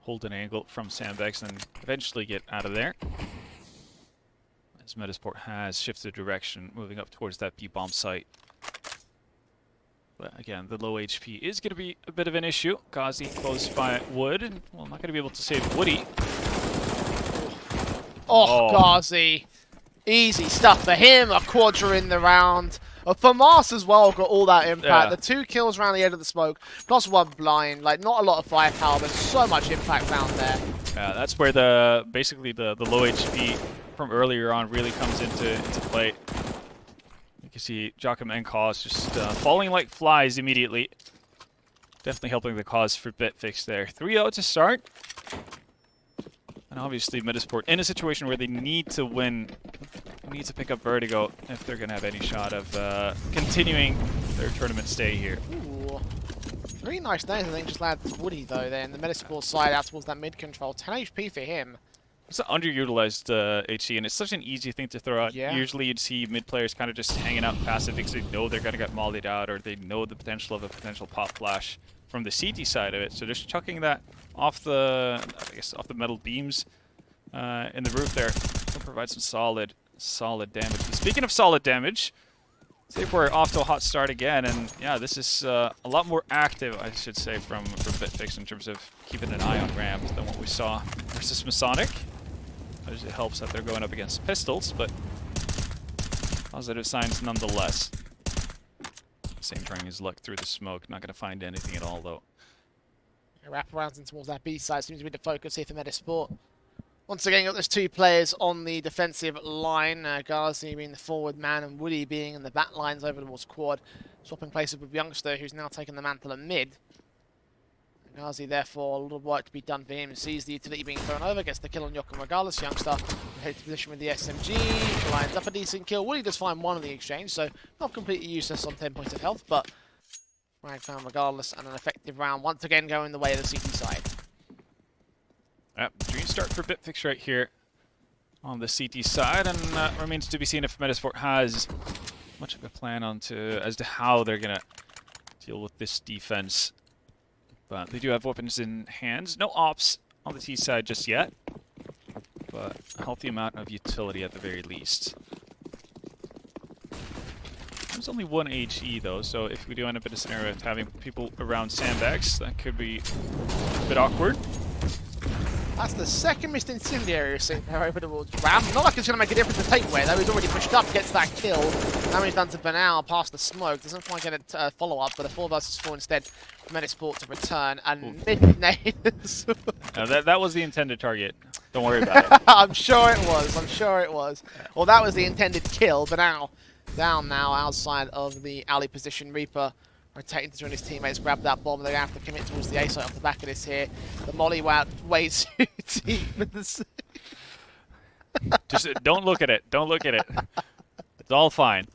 hold an angle from Sandbags and eventually get out of there. As Metizport has shifted direction, moving up towards that B-bomb site. But again, the low HP is going to be a bit of an issue. Ghazi close by Wood, and well, not going to be able to save Woody. Oh, Ghazi. Easy stuff for him. A quadra in the round. For Mars as well, got all that impact. The 2 kills around the edge of the smoke, plus 1 blind. Like, not a lot of firepower, but so much impact found there. Yeah, that's where basically the low HP from earlier on really comes into play. You can see Joachim and Cause just falling like flies immediately. Definitely helping the cause for Bitfix there. 3-0 to start. And obviously Metizport in a situation where they need to win, need to pick up Vertigo if they're going to have any shot of continuing their tournament stay here. Ooh. 3 nice names, I think, just landed Woody, though, there in the Metizport side out towards that mid-control. 10 HP for him. It's an underutilized HC, and it's such an easy thing to throw out. Yeah. Usually you'd see mid players kind of just hanging out passive because they know they're going to get mollied out, or they know the potential of a potential pop flash from the CT side of it. So just chucking that off the, I guess, off the metal beams in the roof there will provide some solid damage. And speaking of solid damage, We're off to a hot start again, and yeah, this is a lot more active, I should say, from Bitfix in terms of keeping an eye on ramp than what we saw versus Masonic. It helps that they're going up against pistols, but positive signs nonetheless. Same trying his luck through the smoke, not going to find anything at all though. Wraparounds in towards that B side seems to be the focus here for Metizport. Once again, got those two players on the defensive line. Ghazi being the forward man and Woody being in the back lines over towards quad. Swapping places with Youngster, who's now taking the mantle at mid. Ghazi, therefore, a lot of work to be done for him. Sees the utility being thrown over, gets the kill on Jokum regardless. Youngster heads to position with the SMG, lines up a decent kill. Woody does find one in the exchange, so not completely useless on 10 points of health, but frag found regardless, and an effective round once again going the way of the CT side. Dream start for Bitfix right here on the CT side, and remains to be seen if Metizport has much of a plan as to how they're going to deal with this defense. But they do have weapons in hands. No ops on the T side just yet, but a healthy amount of utility at the very least. There's only one HE though, so if we do end up in a scenario of having people around sandbags, that could be a bit awkward. That's the second missed incendiary seen there over towards Ram. Not like it's going to make a difference to Takeaway, though. He's already pushed up, gets that kill. Now he's done to Banal past the smoke. Doesn't quite get a follow-up, but a 4 versus 4 instead for Metizport to return. And mid-nade. No, that was the intended target. Don't worry about it. I'm sure it was. I'm sure it was. Well, that was the intended kill. Banal down now outside of the alley position. Reaper rotating to join his teammates, grab that bomb. They're going to have to commit towards the A site off the back of this here. The molly way too deep. Just don't look at it. Don't look at it. It's all fine.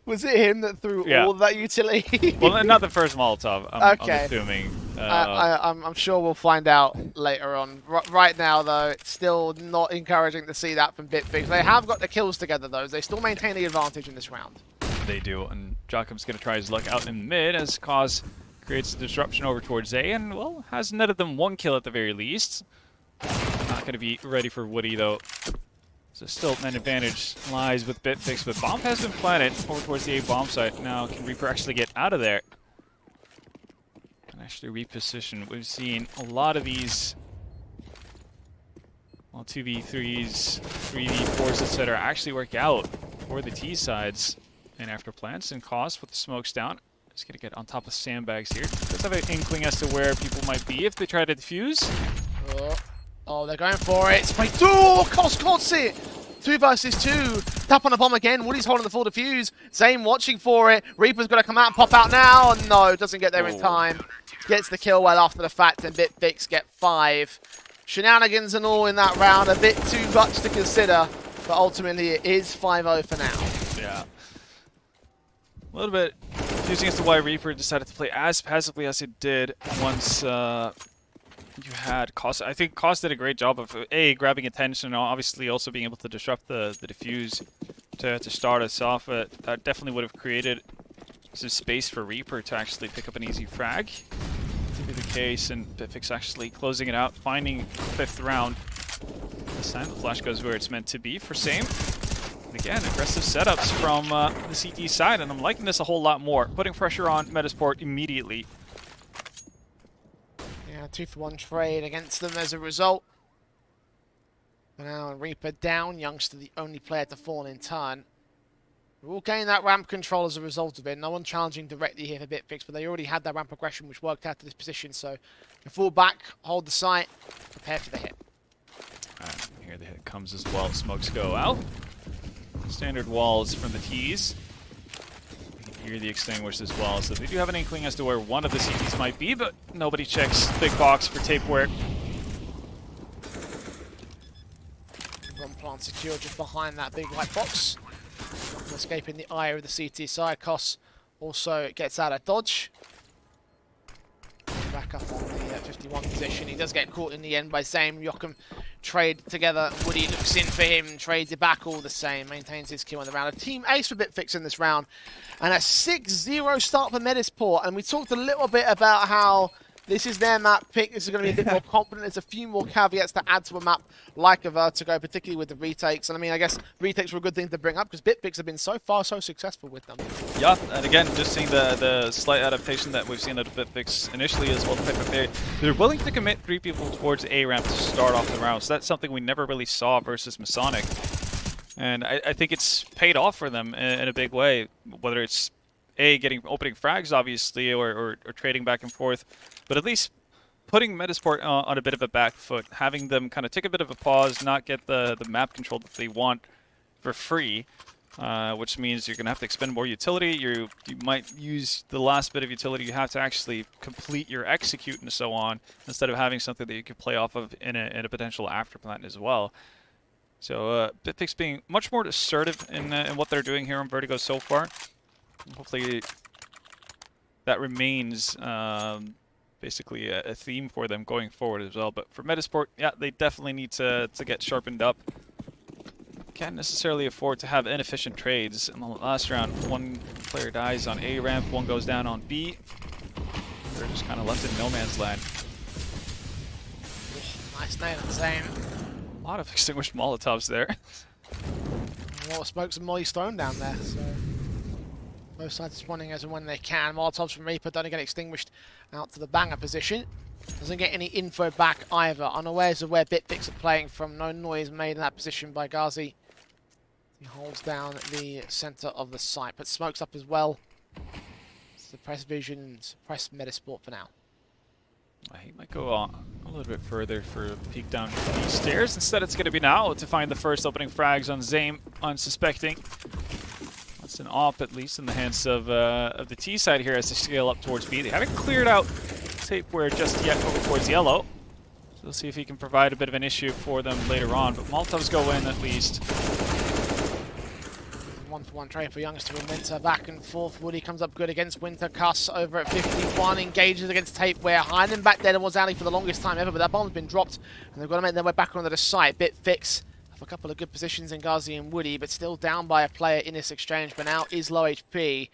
Was it him that threw all of that utility? Well, not the first Molotov, I'm assuming. I'm sure we'll find out later on. Right now, though, it's still not encouraging to see that from Bitfix. They have got the kills together, though. They still maintain the advantage in this round. They do, and Jokum's going to try his luck out in mid as Cause creates a disruption over towards A, and, well, has netted them one kill at the very least. Not going to be ready for Woody, though. So still an advantage lies with Bitfix, but bomb has been planted over towards the A bomb site. Now, can Reaper actually get out of there? And actually reposition. We've seen a lot of these, well, 2v3s, 3v4s, etc. actually work out for the T sides. And after plants and cost with the smokes down, just gonna get on top of sandbags here. Does have an inkling as to where people might be if they try to defuse. Oh, they're going for it. Spray. Oh, Cost it. 2 versus 2. Tap on the bomb again. Woody's holding the full defuse. Zane watching for it. Reaper's got to come out and pop out now. And no, doesn't get there in time. Gets the kill well after the fact, and Bitfix get 5. Shenanigans and all in that round. A bit too much to consider, but ultimately it is 5-0 for now. Yeah. A little bit confusing as to why Reaper decided to play as passively as it did once you had Cost. I think Cost did a great job of grabbing attention, and obviously also being able to disrupt the defuse to start us off. That definitely would have created some space for Reaper to actually pick up an easy frag. To be the case, and Bitfix actually closing it out, finding 5th round. This time the flash goes where it's meant to be for Same. And again, aggressive setups from the CT side, and I'm liking this a whole lot more. Putting pressure on Metizport immediately. Yeah, 2-for-1 trade against them as a result. Now Reaper down, Youngster the only player to fall in turn. We'll gain that ramp control as a result of it. No one challenging directly here for Bitfix, but they already had that ramp progression which worked out to this position, so you fall back, hold the site, prepare for the hit. Alright, here the hit comes as well. Smokes go out. Standard walls from the T's. You can hear the extinguish as well, so they do have an inkling as to where one of the CTs might be, but nobody checks big box for tape work. One plant secure just behind that big white box. Escaping the eye of the CT side. Koss also gets out of dodge. Back up on the 51 position. He does get caught in the end by Zame. Jokum trade together. Woody looks in for him, trades it back all the same. Maintains his kill in the round. A team ace for Bitfix in this round. And a 6-0 start for Metizport. And we talked a little bit about how This is their map pick. This is going to be a bit more confident. There's a few more caveats to add to a map like a Vertigo, particularly with the retakes. And I mean, I guess retakes were a good thing to bring up because Bitfix have been so far so successful with them. Yeah, and again, just seeing the slight adaptation that we've seen out of Bitfix initially as well, the fact that they're willing to commit 3 people towards A ramp to start off the round. So that's something we never really saw versus Masonic. And I think it's paid off for them in a big way, whether it's getting opening frags, obviously, or trading back and forth, but at least putting Metizport on a bit of a back foot, having them kind of take a bit of a pause, not get the map control that they want for free, which means you're going to have to expend more utility. You might use the last bit of utility you have to actually complete your execute and so on, instead of having something that you could play off of in a potential afterplan as well. So Bitfix being much more assertive in what they're doing here on Vertigo so far. Hopefully that remains basically a theme for them going forward as well. But for Metizport, yeah, they definitely need to get sharpened up. Can't necessarily afford to have inefficient trades. In the last round, 1 player dies on A ramp, 1 goes down on B. They're just kind of left in no man's land. Nice name, insane. A lot of extinguished Molotovs there. A lot of smokes and molly thrown down there, so both sides responding as and when they can. Molotovs from Reaper don't get extinguished out to the banger position. Doesn't get any info back either. Unawares of where Bitfix are playing from. No noise made in that position by Ghazi. He holds down the center of the site, but smokes up as well. Suppress vision, suppress Metizport for now. He might go a little bit further for a peek down these stairs. Instead, it's going to be now to find the first opening frags on Zame, unsuspecting. That's an op, at least, in the hands of the T side here as they scale up towards B. They haven't cleared out Tapeware just yet over towards Yellow. So we'll see if he can provide a bit of an issue for them later on. But Molotovs go in at least. 1-for-1 trade for Youngster and Winter, back and forth. Woody comes up good against Winter. Cuss over at 51, engages against Tapeware. Hiding back there was Ali for the longest time ever, but that bomb's been dropped, and they've got to make their way back onto the site. Bitfix have a couple of good positions in Ghazi and Woody, but still down by a player in this exchange, but now is low HP.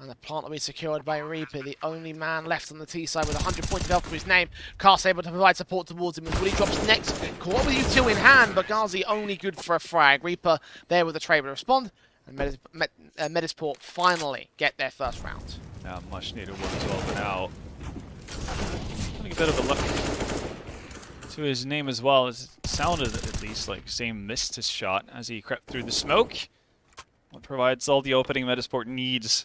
And the plant will be secured by Reaper, the only man left on the T side with 100 points of health to his name. Cast able to provide support towards him as Woody drops next. Caught with U2 in hand, but Ghazi only good for a frag. Reaper there with the trade will respond. And Metizport finally get their first round. Now, much needed one as well for now. Putting a bit of a look to his name as well. It sounded at least like Zame missed his shot as he crept through the smoke. What provides all the opening Metizport needs.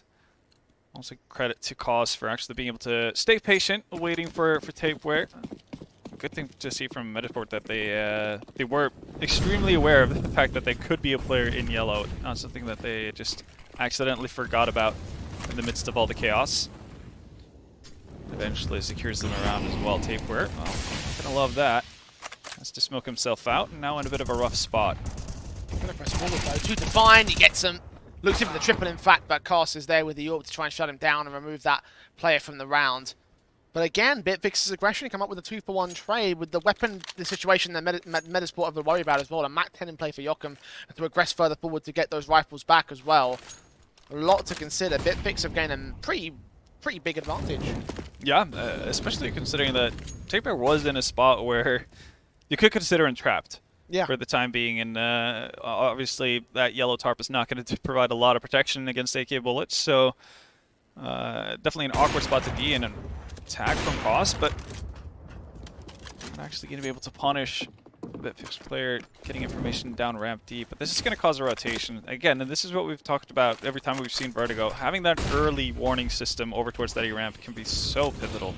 Also credit to Cause for actually being able to stay patient, waiting for Tapeware. Good thing to see from Metizport that they were extremely aware of the fact that they could be a player in Yellow, not something that they just accidentally forgot about in the midst of all the chaos. Eventually secures them around as well. Tapeware, well, gonna love that. Has to smoke himself out, and now in a bit of a rough spot. Gonna press forward though, 2 to find, he gets him. Looks in for the triple in fact, but Cast is there with the Orb to try and shut him down and remove that player from the round. But again, Bitfix's aggression come up with a 2-for-1 trade with the weapon, the situation that Metizport have to worry about as well. A Mac 10 in play for Joachim to aggress further forward to get those rifles back as well. A lot to consider. Bitfix have gained a pretty big advantage. Yeah, especially considering that Tapeware was in a spot where you could consider entrapped. Yeah. For the time being, and obviously that yellow tarp is not going to provide a lot of protection against AK bullets, so definitely an awkward spot to be in. An attack from Cost, but not actually going to be able to punish the Bitfix player getting information down ramp deep. But this is going to cause a rotation again, and this is what we've talked about every time we've seen Vertigo. Having that early warning system over towards that A ramp can be so pivotal.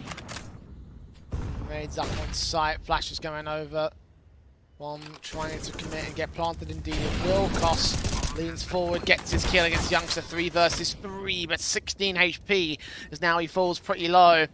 Raids up on site, Flash is going over. One trying to commit and get planted, indeed it will. Koss leans forward, gets his kill against Youngster, 3 versus 3, but 16 HP as now he falls pretty low.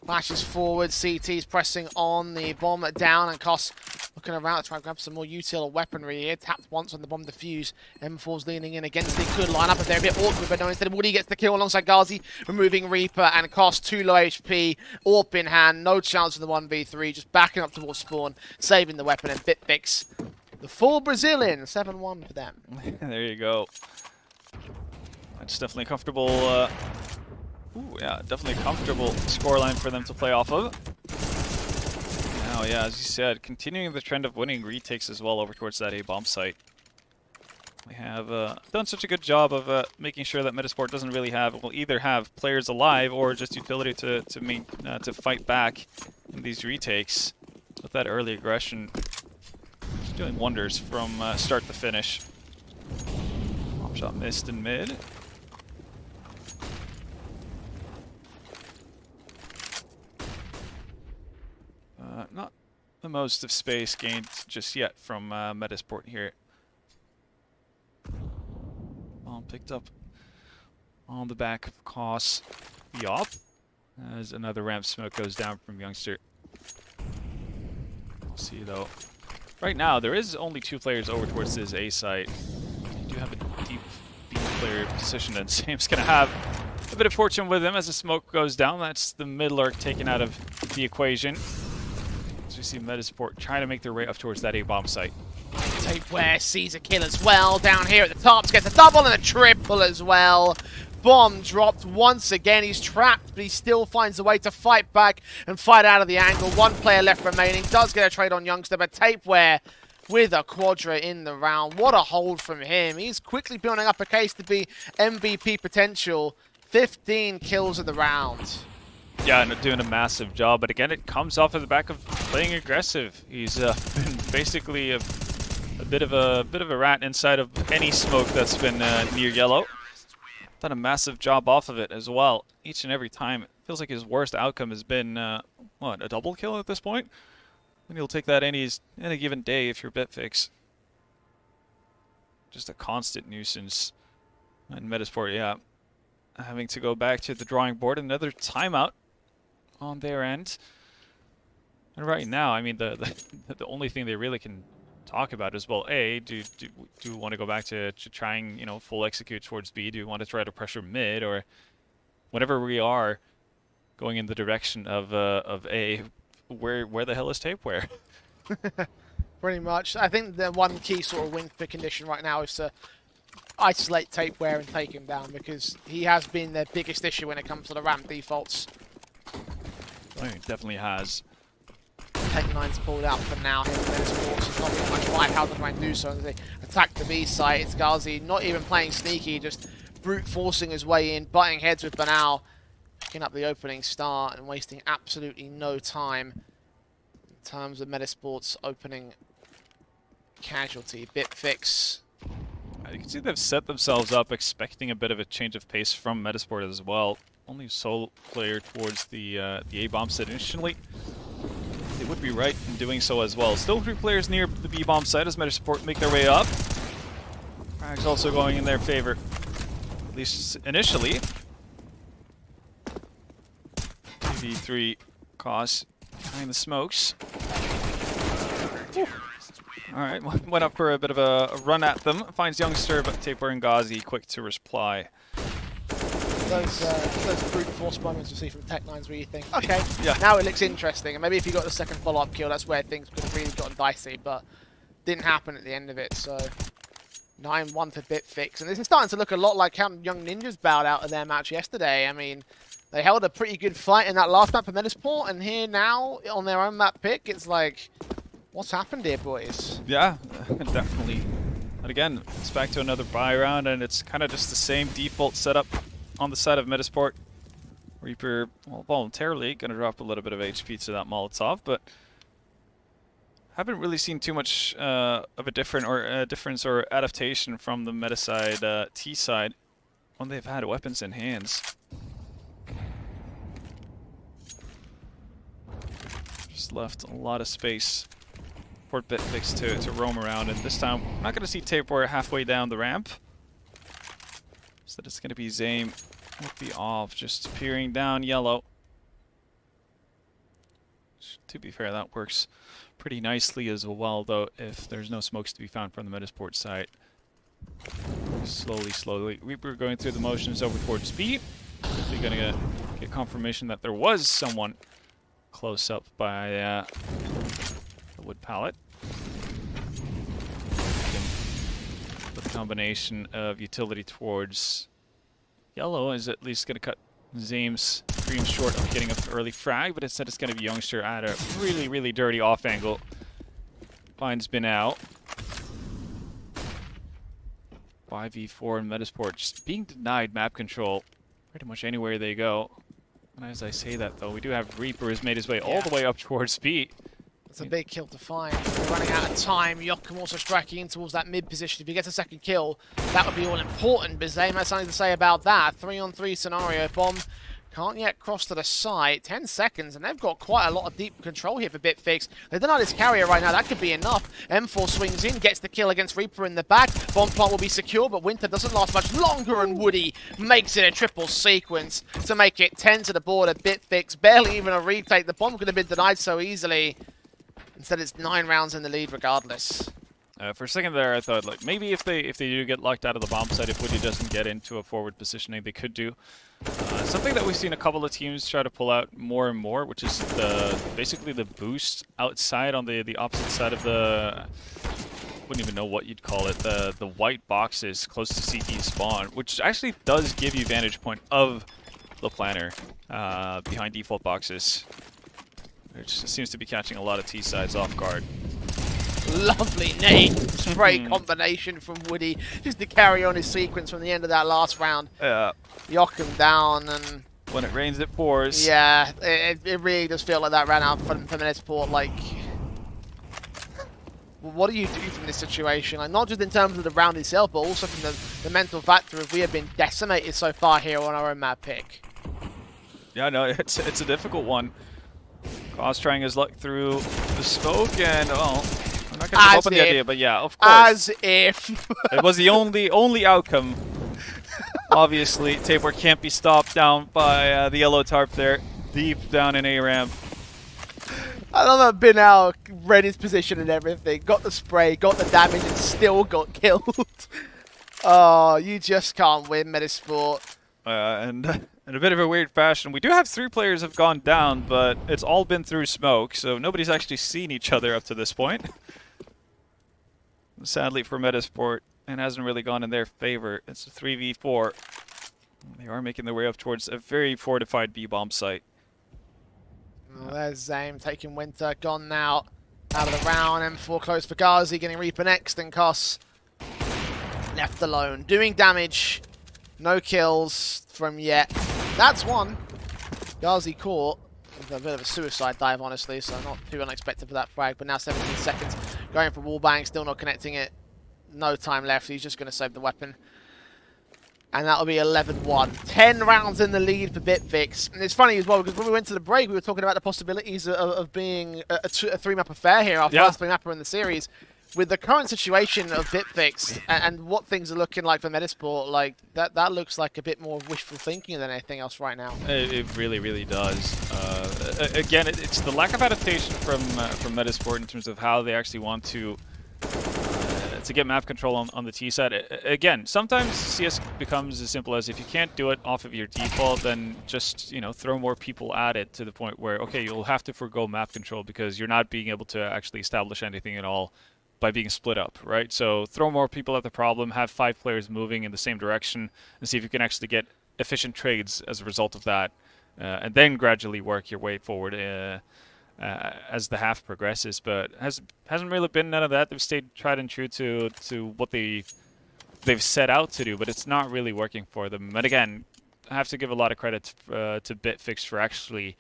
Flashes forward, CT's pressing on the bomb down, and Koss looking around to try and grab some more util weaponry here. Tapped once on the bomb defuse. M4's leaning in against it. Could line up, but they're a bit awkward, but no, instead Woody gets the kill alongside Ghazi, removing Reaper, and Koss 2 low HP. Orp in hand, no chance for the 1v3, just backing up towards spawn, saving the weapon, and Bitfix, the full Brazilian, 7-1 for them. There you go. That's definitely a comfortable Ooh, yeah, definitely a comfortable scoreline for them to play off of. Now, yeah, as you said, continuing the trend of winning retakes as well over towards that A-bomb site. They have done such a good job of making sure that Metizport doesn't really will either have players alive or just utility to fight back in these retakes. With that early aggression, it's doing wonders from start to finish. Pop shot missed in mid. Not the most of space gained just yet from Metizport here. Ball picked up on the back of Koss. Yop. As another ramp smoke goes down from Youngster. We'll see though. Right now, there is only 2 players over towards this A site. You do have a deep B player position, and Sam's going to have a bit of fortune with him as the smoke goes down. That's the mid lurk taken out of the equation. As we see Metizport trying to make their way up towards that A-bomb site. Tapeware sees a kill as well down here at the top. Gets a double and a triple as well. Bomb dropped once again. He's trapped, but he still finds a way to fight back and fight out of the angle. 1 player left remaining. Does get a trade on Youngster, but Tapeware with a quadra in the round. What a hold from him. He's quickly building up a case to be MVP potential. 15 kills of the round. Yeah, and doing a massive job, but again, it comes off of the back of playing aggressive. He's been basically a bit of a rat inside of any smoke that's been near yellow. Done a massive job off of it as well. Each and every time, it feels like his worst outcome has been what, a double kill at this point. And he'll take that any given day if you're Bitfix. Just a constant nuisance. And Metizport, yeah, having to go back to the drawing board. Another timeout on their end. And right now, I mean, the only thing they really can talk about is, well, A, do we want to go back to trying, you know, full execute towards B? Do we want to try to pressure mid? Or whenever we are going in the direction of A, where the hell is Tapeware? Pretty much. I think the one key sort of win for condition right now is to isolate Tapeware and take him down, because he has been their biggest issue when it comes to the ramp defaults. Oh, he definitely has. Tech9's pulled out for now here with Esports. He's not really much right how to try and do so. As they attack the B site, it's Ghazi not even playing sneaky, just brute forcing his way in, butting heads with Banal, picking up the opening start and wasting absolutely no time in terms of Metasport's opening casualty. Bitfix. You can see they've set themselves up expecting a bit of a change of pace from Metizport as well. Only solo player towards the A-bomb site initially. They would be right in doing so as well. Still 3 players near the B-bomb site as Metizport make their way up. Frag's also going in their favor, at least initially. 2v3 Koss behind the smokes. Alright, went up for a bit of a run at them. Finds Youngster, but Tapeware and Ghazi quick to reply. Those brute force moments you see from Tech9s where you think, okay, yeah, now it looks interesting, and maybe if you got the second follow-up kill, that's where things could have really gotten dicey, but didn't happen at the end of it. So 9-1 for Bitfix, and this is starting to look a lot like how Young Ninjas bowed out of their match yesterday. I mean, they held a pretty good fight in that last map for Metizport, and here now on their own map pick, it's like, what's happened here, boys? Yeah, definitely. And again, it's back to another buy round, and it's kind of just the same default setup on the side of Metizport. Reaper, well, voluntarily going to drop a little bit of HP to that Molotov, but haven't really seen too much of a difference or adaptation from the meta side, T side, when they've had weapons in hands. Just left a lot of space for Bitfix to roam around, and this time we're not going to see Tapeware halfway down the ramp. So it's going to be Zame with the off, just peering down yellow. To be fair, that works pretty nicely as well, though, if there's no smokes to be found from the Metizport side. Slowly, Reaper going through the motions over towards B. Quickly going to get confirmation that there was someone close up by the wood pallet. The combination of utility towards yellow is at least going to cut Zames dreams short of getting an early frag, but instead it's going to be Youngster at a really, really dirty off angle. Finds Bin out. 5v4 in Metizport, just being denied map control pretty much anywhere they go. And as I say that, though, we do have Reaper has made his way all the way up towards B. It's a big kill to find. We're running out of time. Joachim also striking in towards that mid position. If he gets a second kill, that would be all important. But Zame has something to say about that. 3-on-3 scenario. Bomb can't yet cross to the site. 10 seconds, and they've got quite a lot of deep control here for Bitfix. They don't know this carrier right now. That could be enough. M4 swings in, gets the kill against Reaper in the back. Bomb plant will be secure, but Winter doesn't last much longer, and Woody makes it a triple sequence to make it 10 to the border. Bitfix, barely even a retake. The bomb could have been denied so easily. Instead, it's 9 rounds in the lead regardless. For a second there, I thought like maybe if they do get locked out of the bomb site, if Woody doesn't get into a forward positioning, they could do something that we've seen a couple of teams try to pull out more and more, which is basically the boost outside on the opposite side of the. Wouldn't even know what you'd call it. The white boxes close to CT spawn, which actually does give you vantage point of the planner behind default boxes, which seems to be catching a lot of T sides off guard. Lovely name spray combination from Woody, just to carry on his sequence from the end of that last round. Yeah. Joachim down, and when it rains, it pours. Yeah, it really does feel like that ran out for Metizport. Like, what do you do from this situation? Like, not just in terms of the round itself, but also from the mental factor of we have been decimated so far here on our own map pick. Yeah, no, it's a difficult one. Koz trying his luck through the smoke, and I'm not going to give up on the idea, but yeah, of course. As if. It was the only outcome. Obviously, Tabor can't be stopped down by the yellow tarp there, deep down in A ramp. I love that Bin out, read his position and everything, got the spray, got the damage, and still got killed. Oh, you just can't win, Metizport. And in a bit of a weird fashion, we do have 3 players have gone down, but it's all been through smoke, so nobody's actually seen each other up to this point. Sadly for Metizport, it hasn't really gone in their favor. It's a 3v4. They are making their way up towards a very fortified B-bomb site. Well, there's Zame taking Winter, gone now. Out of the round, M4 close for Ghazi, getting Reaper next, and Koss left alone. Doing damage, no kills from yet. That's one. Ghazi caught. A bit of a suicide dive, honestly, so not too unexpected for that frag, but now 17 seconds. Going for wallbang, still not connecting it. No time left, he's just going to save the weapon. And that'll be 11-1. 10 rounds in the lead for Bitfix. And it's funny as well, because when we went to the break, we were talking about the possibilities of being a 3-map affair here, our first 3-mapper in the series. With the current situation of Bitfix and what things are looking like for Metizport, like that looks like a bit more wishful thinking than anything else right now. It really, really does. Again, it's the lack of adaptation from Metizport in terms of how they actually want to get map control on the T side. Again, sometimes CS becomes as simple as if you can't do it off of your default, then just throw more people at it to the point where okay, you'll have to forgo map control because you're not being able to actually establish anything at all by being split up, right? So throw more people at the problem, have 5 players moving in the same direction, and see if you can actually get efficient trades as a result of that, and then gradually work your way forward as the half progresses. But hasn't really been none of that. They've stayed tried and true to what they've set out to do, but it's not really working for them. And again, I have to give a lot of credit to Bitfix for actually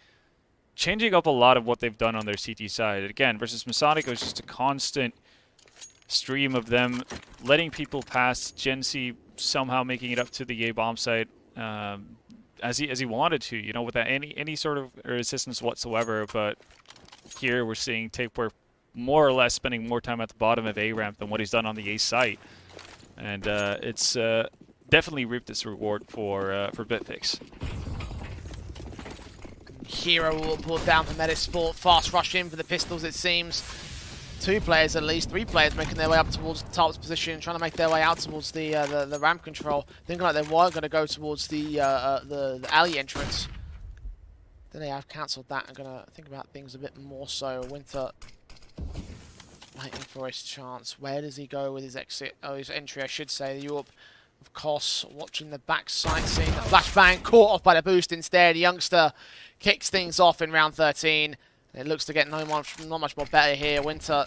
changing up a lot of what they've done on their CT side. Again, versus Masonic, it was just a constant stream of them letting people pass. Gen C somehow making it up to the A bomb site as he wanted to, without any sort of resistance whatsoever. But here we're seeing Tabor more or less spending more time at the bottom of A ramp than what he's done on the A site, and it's definitely reaped its reward for Bitfix. Hero will pull down for Metizport. Fast rush in for the pistols, it seems. 2 players at least, 3 players making their way up towards the tarp's position, trying to make their way out towards the ramp control. Thinking like they were going to go towards the alley entrance. Then they have cancelled that and going to think about things a bit more so. Winter waiting for his chance. Where does he go with his exit? Oh, his entry, I should say. Europe Of course, watching the backside, seeing the flashbang, caught off by the boost instead. Youngster kicks things off in round 13. It looks to get not much more better here. Winter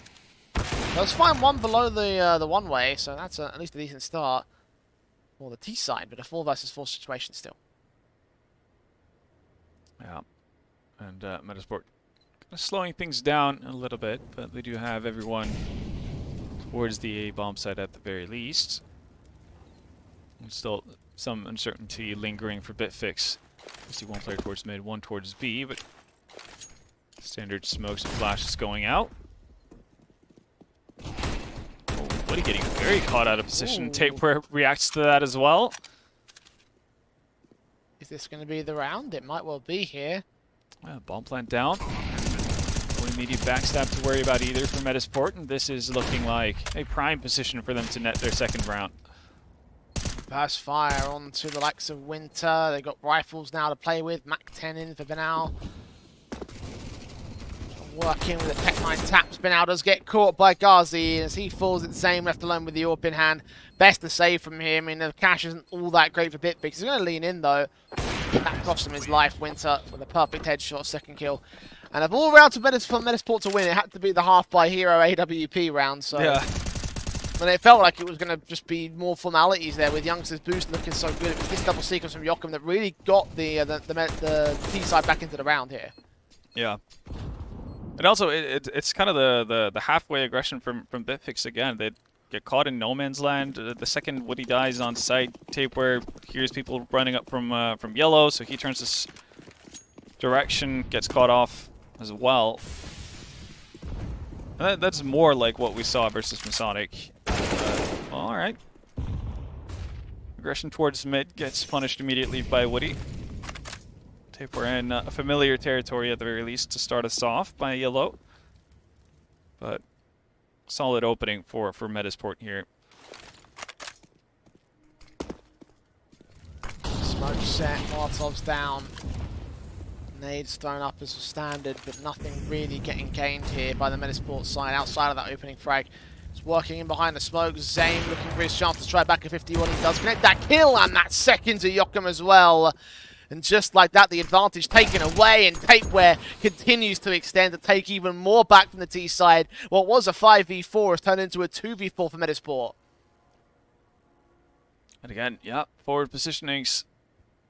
does find one below the one-way, so that's at least a decent start for the T side, but a 4 versus 4 situation still. Yeah, and Metizport slowing things down a little bit, but they do have everyone towards the A bomb site at the very least. And still some uncertainty lingering for Bitfix. You see one player towards mid, one towards B, but standard smokes and flashes going out. Oh, Woody getting very caught out of position. Tapeware reacts to that as well. Is this going to be the round? It might well be here. Bomb plant down. No immediate backstab to worry about either for Metizport, and this is looking like a prime position for them to net their second round. Burst fire onto the likes of Winter. They've got rifles now to play with. Mac 10 in for Pinnacle. Working with the Tech 9 taps. Pinnacle does get caught by Ghazi as he falls at the same, left alone with the AWP in hand. Best to save from him. I mean, the cash isn't all that great for Bitfix. He's going to lean in though. That cost him his life. Winter with a perfect headshot, second kill. And of all rounds for Metizport to win, it had to be the half by hero AWP round. So. Yeah. And it felt like it was going to just be more formalities there with Youngster's boost looking so good. It was this double sequence from Joachim that really got the T side back into the round here. Yeah. And also, it's kind of the halfway aggression from Bitfix again. They get caught in no man's land. The second Woody dies on site, Tapeware hears people running up from yellow, so he turns this direction, gets caught off as well. And that's more like what we saw versus Masonic. All right. Aggression towards mid gets punished immediately by Woody. Tapeware in familiar territory at the very least to start us off by yellow. But solid opening for Metizport here. Smoke set, Molotov's down. Nades thrown up as a standard, but nothing really getting gained here by the Metizport side outside of that opening frag. It's working in behind the smoke. Zane looking for his chance to try back at 51. He does connect that kill and that second to Joachim as well. And just like that, the advantage taken away, and Tapeware continues to extend to take even more back from the T side. What was a 5v4 has turned into a 2v4 for Metizport. And again, yeah, forward positionings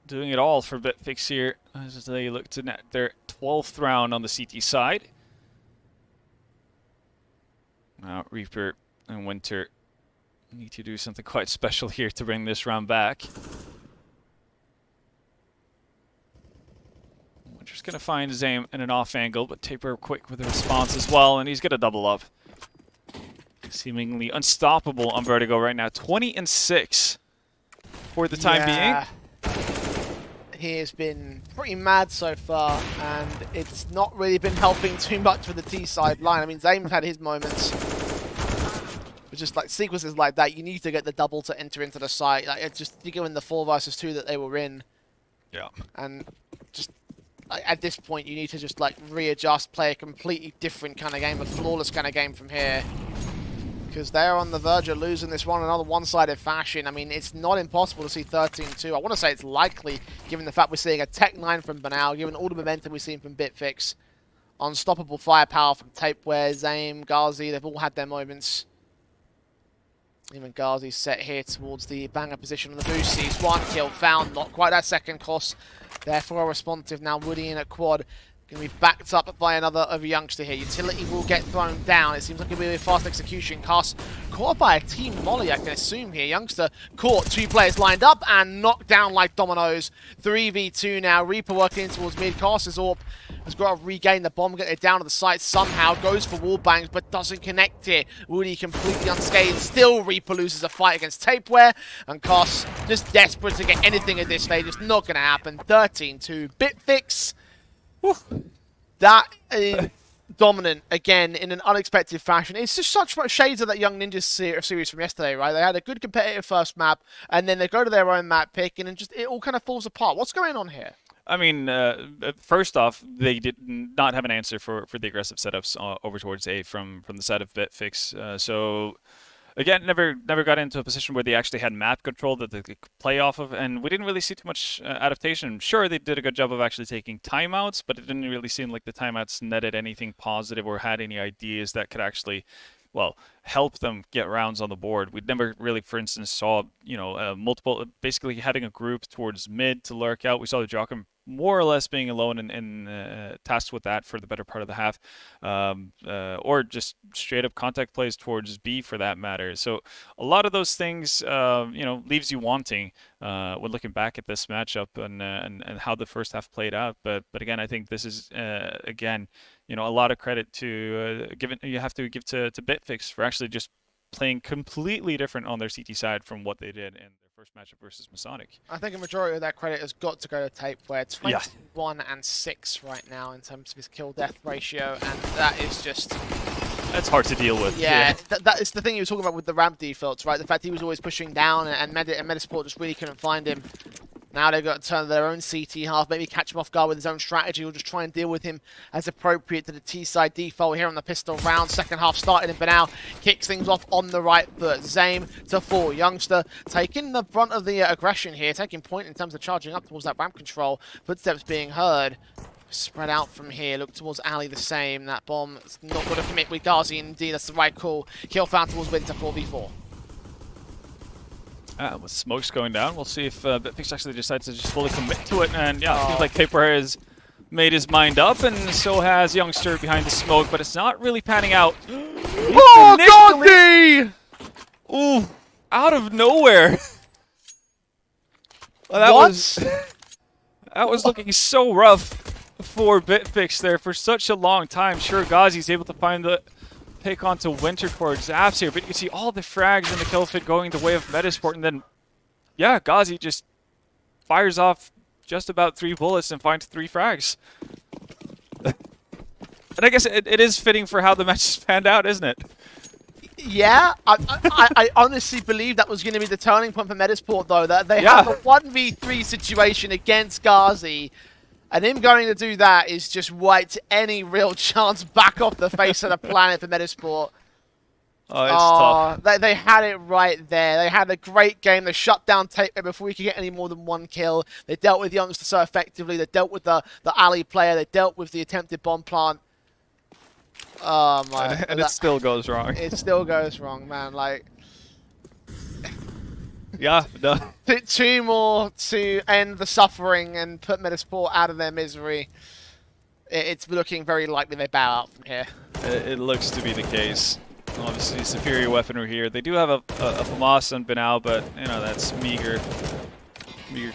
doing it all for Bitfix here as they look to net their 12th round on the CT side. Now Reaper and Winter need to do something quite special here to bring this round back. Winter's going to find his aim in an off angle, but Taper quick with the response as well, and he's going to double up. Seemingly unstoppable on Vertigo right now. 20-6 for the time being. He has been pretty mad so far, and it's not really been helping too much for the T side line. I mean, Zame's had his moments. But just like sequences like that, you need to get the double to enter into the site. Like, it's just, you go in the 4 versus 2 that they were in. Yeah. And just like, at this point, you need to just like readjust, play a completely different kind of game, a flawless kind of game from here. Because they're on the verge of losing this one in another one-sided fashion. I mean, it's not impossible to see 13-2. I want to say it's likely, given the fact we're seeing a Tech 9 from Banal, given all the momentum we've seen from Bitfix. Unstoppable firepower from Tapeware, Zame, Ghazi, they've all had their moments. Even Ghazi's set here towards the banger position on the boost. Sees one kill found, not quite that second cost. Therefore, responsive now. Woody in a quad. Going to be backed up by another of a youngster here. Utility will get thrown down. It seems like it'll be a fast execution. Cast caught by a team molly, I can assume here. Youngster caught, 2 players lined up and knocked down like dominoes. 3v2 now. Reaper working in towards mid. Cast's AWP has got to regain the bomb, get it down to the site somehow. Goes for wall bangs, but doesn't connect it. Woody completely unscathed. Still Reaper loses a fight against Tapeware. And Cast just desperate to get anything at this stage. It's not going to happen. 13-2. Bitfix. That is dominant again in an unexpected fashion. It's just such shades of that Young Ninjas series from yesterday, right? They had a good competitive first map, and then they go to their own map pick, and it all kind of falls apart. What's going on here? I mean, first off, they did not have an answer for the aggressive setups over towards A from the side of Bitfix. So again, never got into a position where they actually had map control that they could play off of, and we didn't really see too much adaptation. Sure, they did a good job of actually taking timeouts, but it didn't really seem like the timeouts netted anything positive or had any ideas that could actually, well, help them get rounds on the board. We never really, for instance, saw, you know, multiple, basically having a group towards mid to lurk out. We saw the Joachim more or less being alone and tasked with that for the better part of the half, or just straight up contact plays towards B for that matter. So a lot of those things, you know, leaves you wanting when looking back at this matchup and how the first half played out. But again, I think this is again, you know, a lot of credit to you have to give to Bitfix for actually just playing completely different on their CT side from what they did in their first matchup versus Masonic. I think a majority of that credit has got to go to Tape, where 21 and 6 right now in terms of his kill-death ratio, and that is just... That's hard to deal with. Yeah, that is the thing you were talking about with the ramp defaults, right? The fact he was always pushing down, and Metizport just really couldn't find him. Now they've got to turn their own CT half, maybe catch him off guard with his own strategy, or just try and deal with him as appropriate to the T-side default here on the pistol round. Second half started, and Benal kicks things off on the right foot. Zame to 4. Youngster taking the brunt of the aggression here, taking point in terms of charging up towards that ramp control. Footsteps being heard. Spread out from here, look towards Ali the same. That bomb is not going to commit with Ghazi, indeed, that's the right call. Kill found towards Winter 4v4. With smokes going down, we'll see if Bitfix actually decides to just fully commit to it. And yeah, it seems like Paper has made his mind up, and so has Youngster behind the smoke, but it's not really panning out. Oh, Ghazi! Ooh, out of nowhere. Well, that was looking so rough for Bitfix there for such a long time. Sure, Ghazi's able to find the pick onto Winter towards Apps here, but you can see all the frags in the kill feed going the way of Metizport, and then, yeah, Ghazi just fires off just about 3 bullets and finds 3 frags. And I guess it is fitting for how the match has panned out, isn't it? Yeah, I honestly believe that was going to be the turning point for Metizport, though, that they have a 1v3 situation against Ghazi. And him going to do that is just wiped any real chance back off the face of the planet for Metizport. Oh, it's tough. They had it right there. They had a great game. They shut down Tape before he could get any more than 1 kill. They dealt with Youngster so effectively. They dealt with the alley player. They dealt with the attempted bomb plant. Oh, my. And it still goes wrong. It still goes wrong, man. Like... Yeah, no. 2 more to end the suffering and put Metizport out of their misery. It's looking very likely they bow out from here. It looks to be the case. Obviously, superior weaponry here. They do have a FAMAS and Benal, but you know that's meager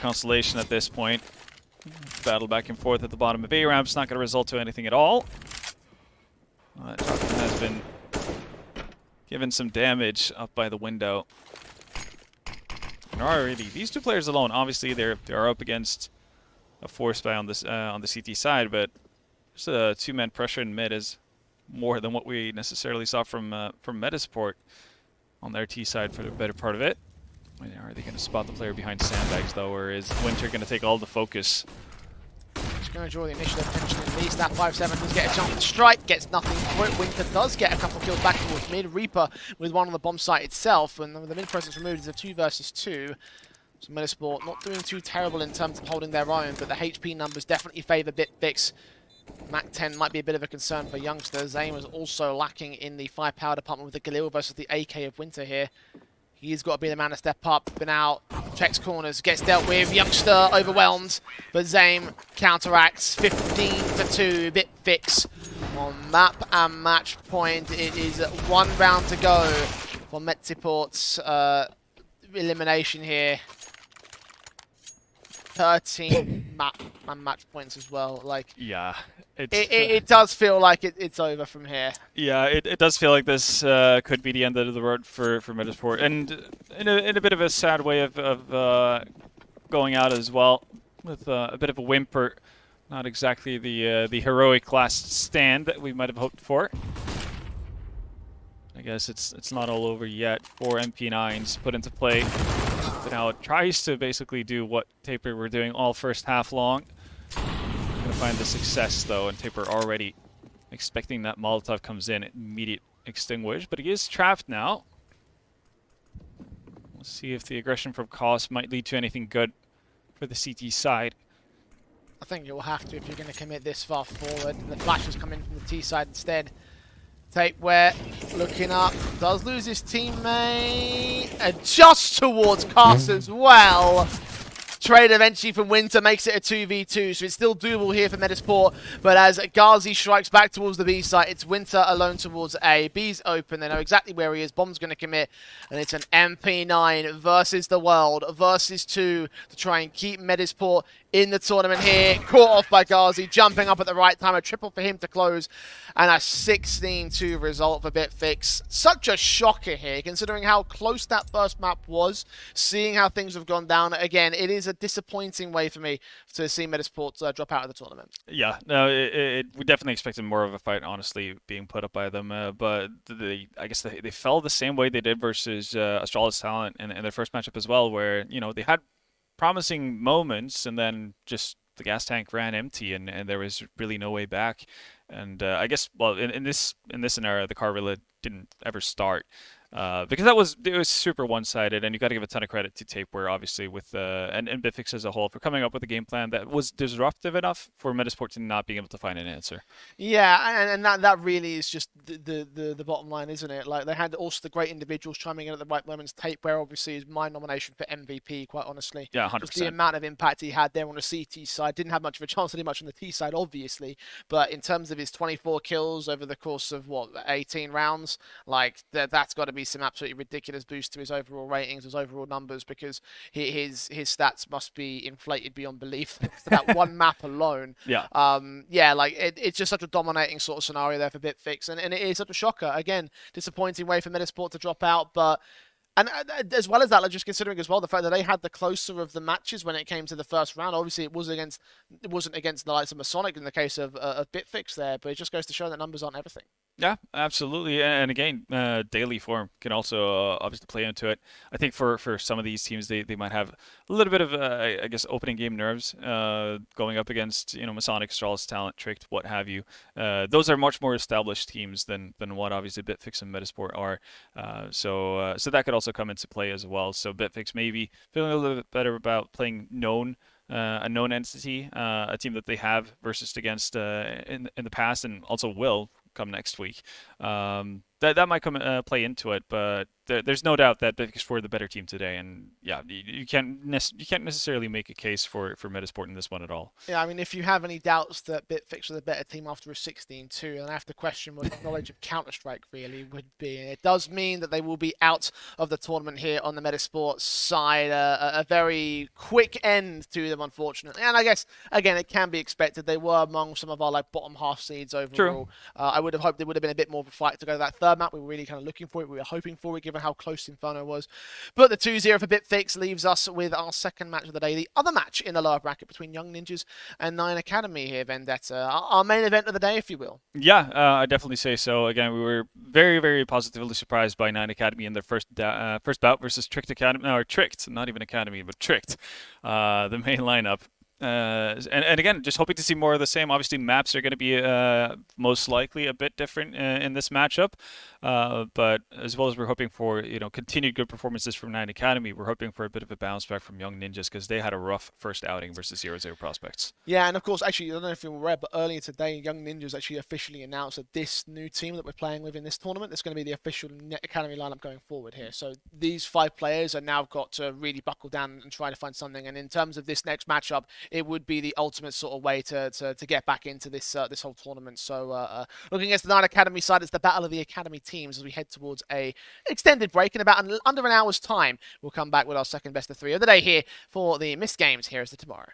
consolation at this point. Battle back and forth at the bottom of A ramp's not going to result to anything at all. Joachim has been given some damage up by the window. And already, these 2 players alone, obviously they're up against a force buy on this on the CT side, but just a 2-man pressure in mid is more than what we necessarily saw from Metizport on their T side for the better part of it. Are they going to spot the player behind sandbags though, or is Winter going to take all the focus? Just going to draw the initial attention at least. That 5-7 does get a chance to strike, gets nothing for it. Winter does get a couple kills back towards mid. Reaper with 1 on the bomb site itself, and the mid presence removed is a 2 versus 2. So Metizport not doing too terrible in terms of holding their own, but the HP numbers definitely favour Bitfix. Mac 10 might be a bit of a concern for Youngster. Zane was also lacking in the firepower department with the Galil versus the AK of Winter here. He's got to be the man to step up. Benal checks corners, gets dealt with. Youngster overwhelmed, but Zame counteracts. 15-2, Bitfix on map and match point. It is 1 round to go for Metizport's elimination here. 13 map and match points as well. Like, yeah, it does feel like it's over from here. Yeah, it does feel like this could be the end of the road for Metizport, and in a bit of a sad way of going out as well, with a bit of a whimper. Not exactly the heroic last stand that we might have hoped for. I guess it's not all over yet. 4 MP9s put into play. But now it tries to basically do what Taper were doing all first half long. Gonna find the success though, and Taper already expecting that Molotov comes in, immediate extinguish, but he is trapped now. We'll see if the aggression from Cost might lead to anything good for the CT side. I think you'll have to if you're going to commit this far forward. The flashes come in from the T side instead. Tapeware looking up, does lose his teammate. Adjusts towards Cast as well. Trade eventually from Winter makes it a 2v2, so it's still doable here for Metizport. But as Ghazi strikes back towards the B site, it's Winter alone towards A. B's open, they know exactly where he is. Bomb's going to commit, and it's an MP9 versus the world, versus 2 to try and keep Metizport in the tournament here. Caught off by Ghazi, jumping up at the right time. A triple for him to close, and a 16-2 result for Bitfix. Such a shocker here, considering how close that first map was. Seeing how things have gone down, again, it is a disappointing way for me to see Metizport drop out of the tournament. Yeah, no, we definitely expected more of a fight, honestly, being put up by them. But I guess they fell the same way they did versus Astralis Talent in their first matchup as well, where, you know, they had promising moments and then just the gas tank ran empty and there was really no way back. And I guess, well, in this scenario, the Carvilla didn't ever start. Because it was super one-sided, and you got to give a ton of credit to Tapeware, obviously, with and Bitfix as a whole for coming up with a game plan that was disruptive enough for Metizport to not being able to find an answer. Yeah, and that really is just the bottom line, isn't it? Like, they had also the great individuals chiming in at the right moments. Tapeware obviously is my nomination for MVP, quite honestly. Yeah, 100%. Just the amount of impact he had there on the CT side. Didn't have much of a chance to do much on the T side, obviously, but in terms of his 24 kills over the course of 18 rounds, like that's got to be some absolutely ridiculous boost to his overall ratings, his overall numbers, because his stats must be inflated beyond belief for that one map alone. Yeah. Yeah, like it's just such a dominating sort of scenario there for Bitfix, and it is such a shocker. Again, disappointing way for Metizport to drop out, but. And as well as that, like, just considering as well the fact that they had the closer of the matches when it came to the first round. Obviously, it wasn't against the likes of Masonic in the case of Bitfix there, but it just goes to show that numbers aren't everything. Yeah, absolutely. And again, daily form can also obviously play into it. I think for some of these teams, they might have a little bit of, I guess, opening game nerves going up against, you know, Masonic, Astralis Talent, Tricked, what have you. Those are much more established teams than what obviously Bitfix and Metizport are. So that could also come into play as well. So Bitfix maybe feeling a little bit better about playing a known entity, a team that they have versed against in the past and also will come next week. That might come play into it, but there's no doubt that Bitfix were the better team today, and yeah, you can't necessarily make a case for Metizport in this one at all. Yeah, I mean, if you have any doubts that Bitfix were the better team after a 16-2, then I have to question what the knowledge of Counter-Strike really would be. And it does mean that they will be out of the tournament here on the Metizport side. A very quick end to them, unfortunately. And I guess, again, it can be expected. They were among some of our bottom half seeds overall. True. I would have hoped there would have been a bit more of a fight to go to that third map. We were really kind of looking for it. We were hoping for it, given how close Inferno was. But the 2-0 for Bitfix leaves us with our second match of the day. The other match in the lower bracket between Young Ninjas and Nine Academy here, Vendetta. Our main event of the day, if you will. Yeah, I definitely say so. Again, we were very, very positively surprised by Nine Academy in their first bout versus Tricked Academy. No, or Tricked, not even Academy, but Tricked, the main lineup. And again, just hoping to see more of the same. Obviously, maps are going to be most likely a bit different in this matchup. But as well as we're hoping for, you know, continued good performances from Nine Academy, we're hoping for a bit of a bounce back from Young Ninjas because they had a rough first outing versus 0-0 Prospects. Yeah, and of course, actually, I don't know if you were aware, but earlier today, Young Ninjas actually officially announced that this new team that we're playing with in this tournament is going to be the official Academy lineup going forward here. So these 5 players are now got to really buckle down and try to find something. And in terms of this next matchup, it would be the ultimate sort of way to get back into this this whole tournament. So looking against the Nine Academy side, it's the battle of the Academy teams as we head towards a extended break. In about under an hour's time, we'll come back with our second best of 3 of the day here for the MistGames. Here is the tomorrow.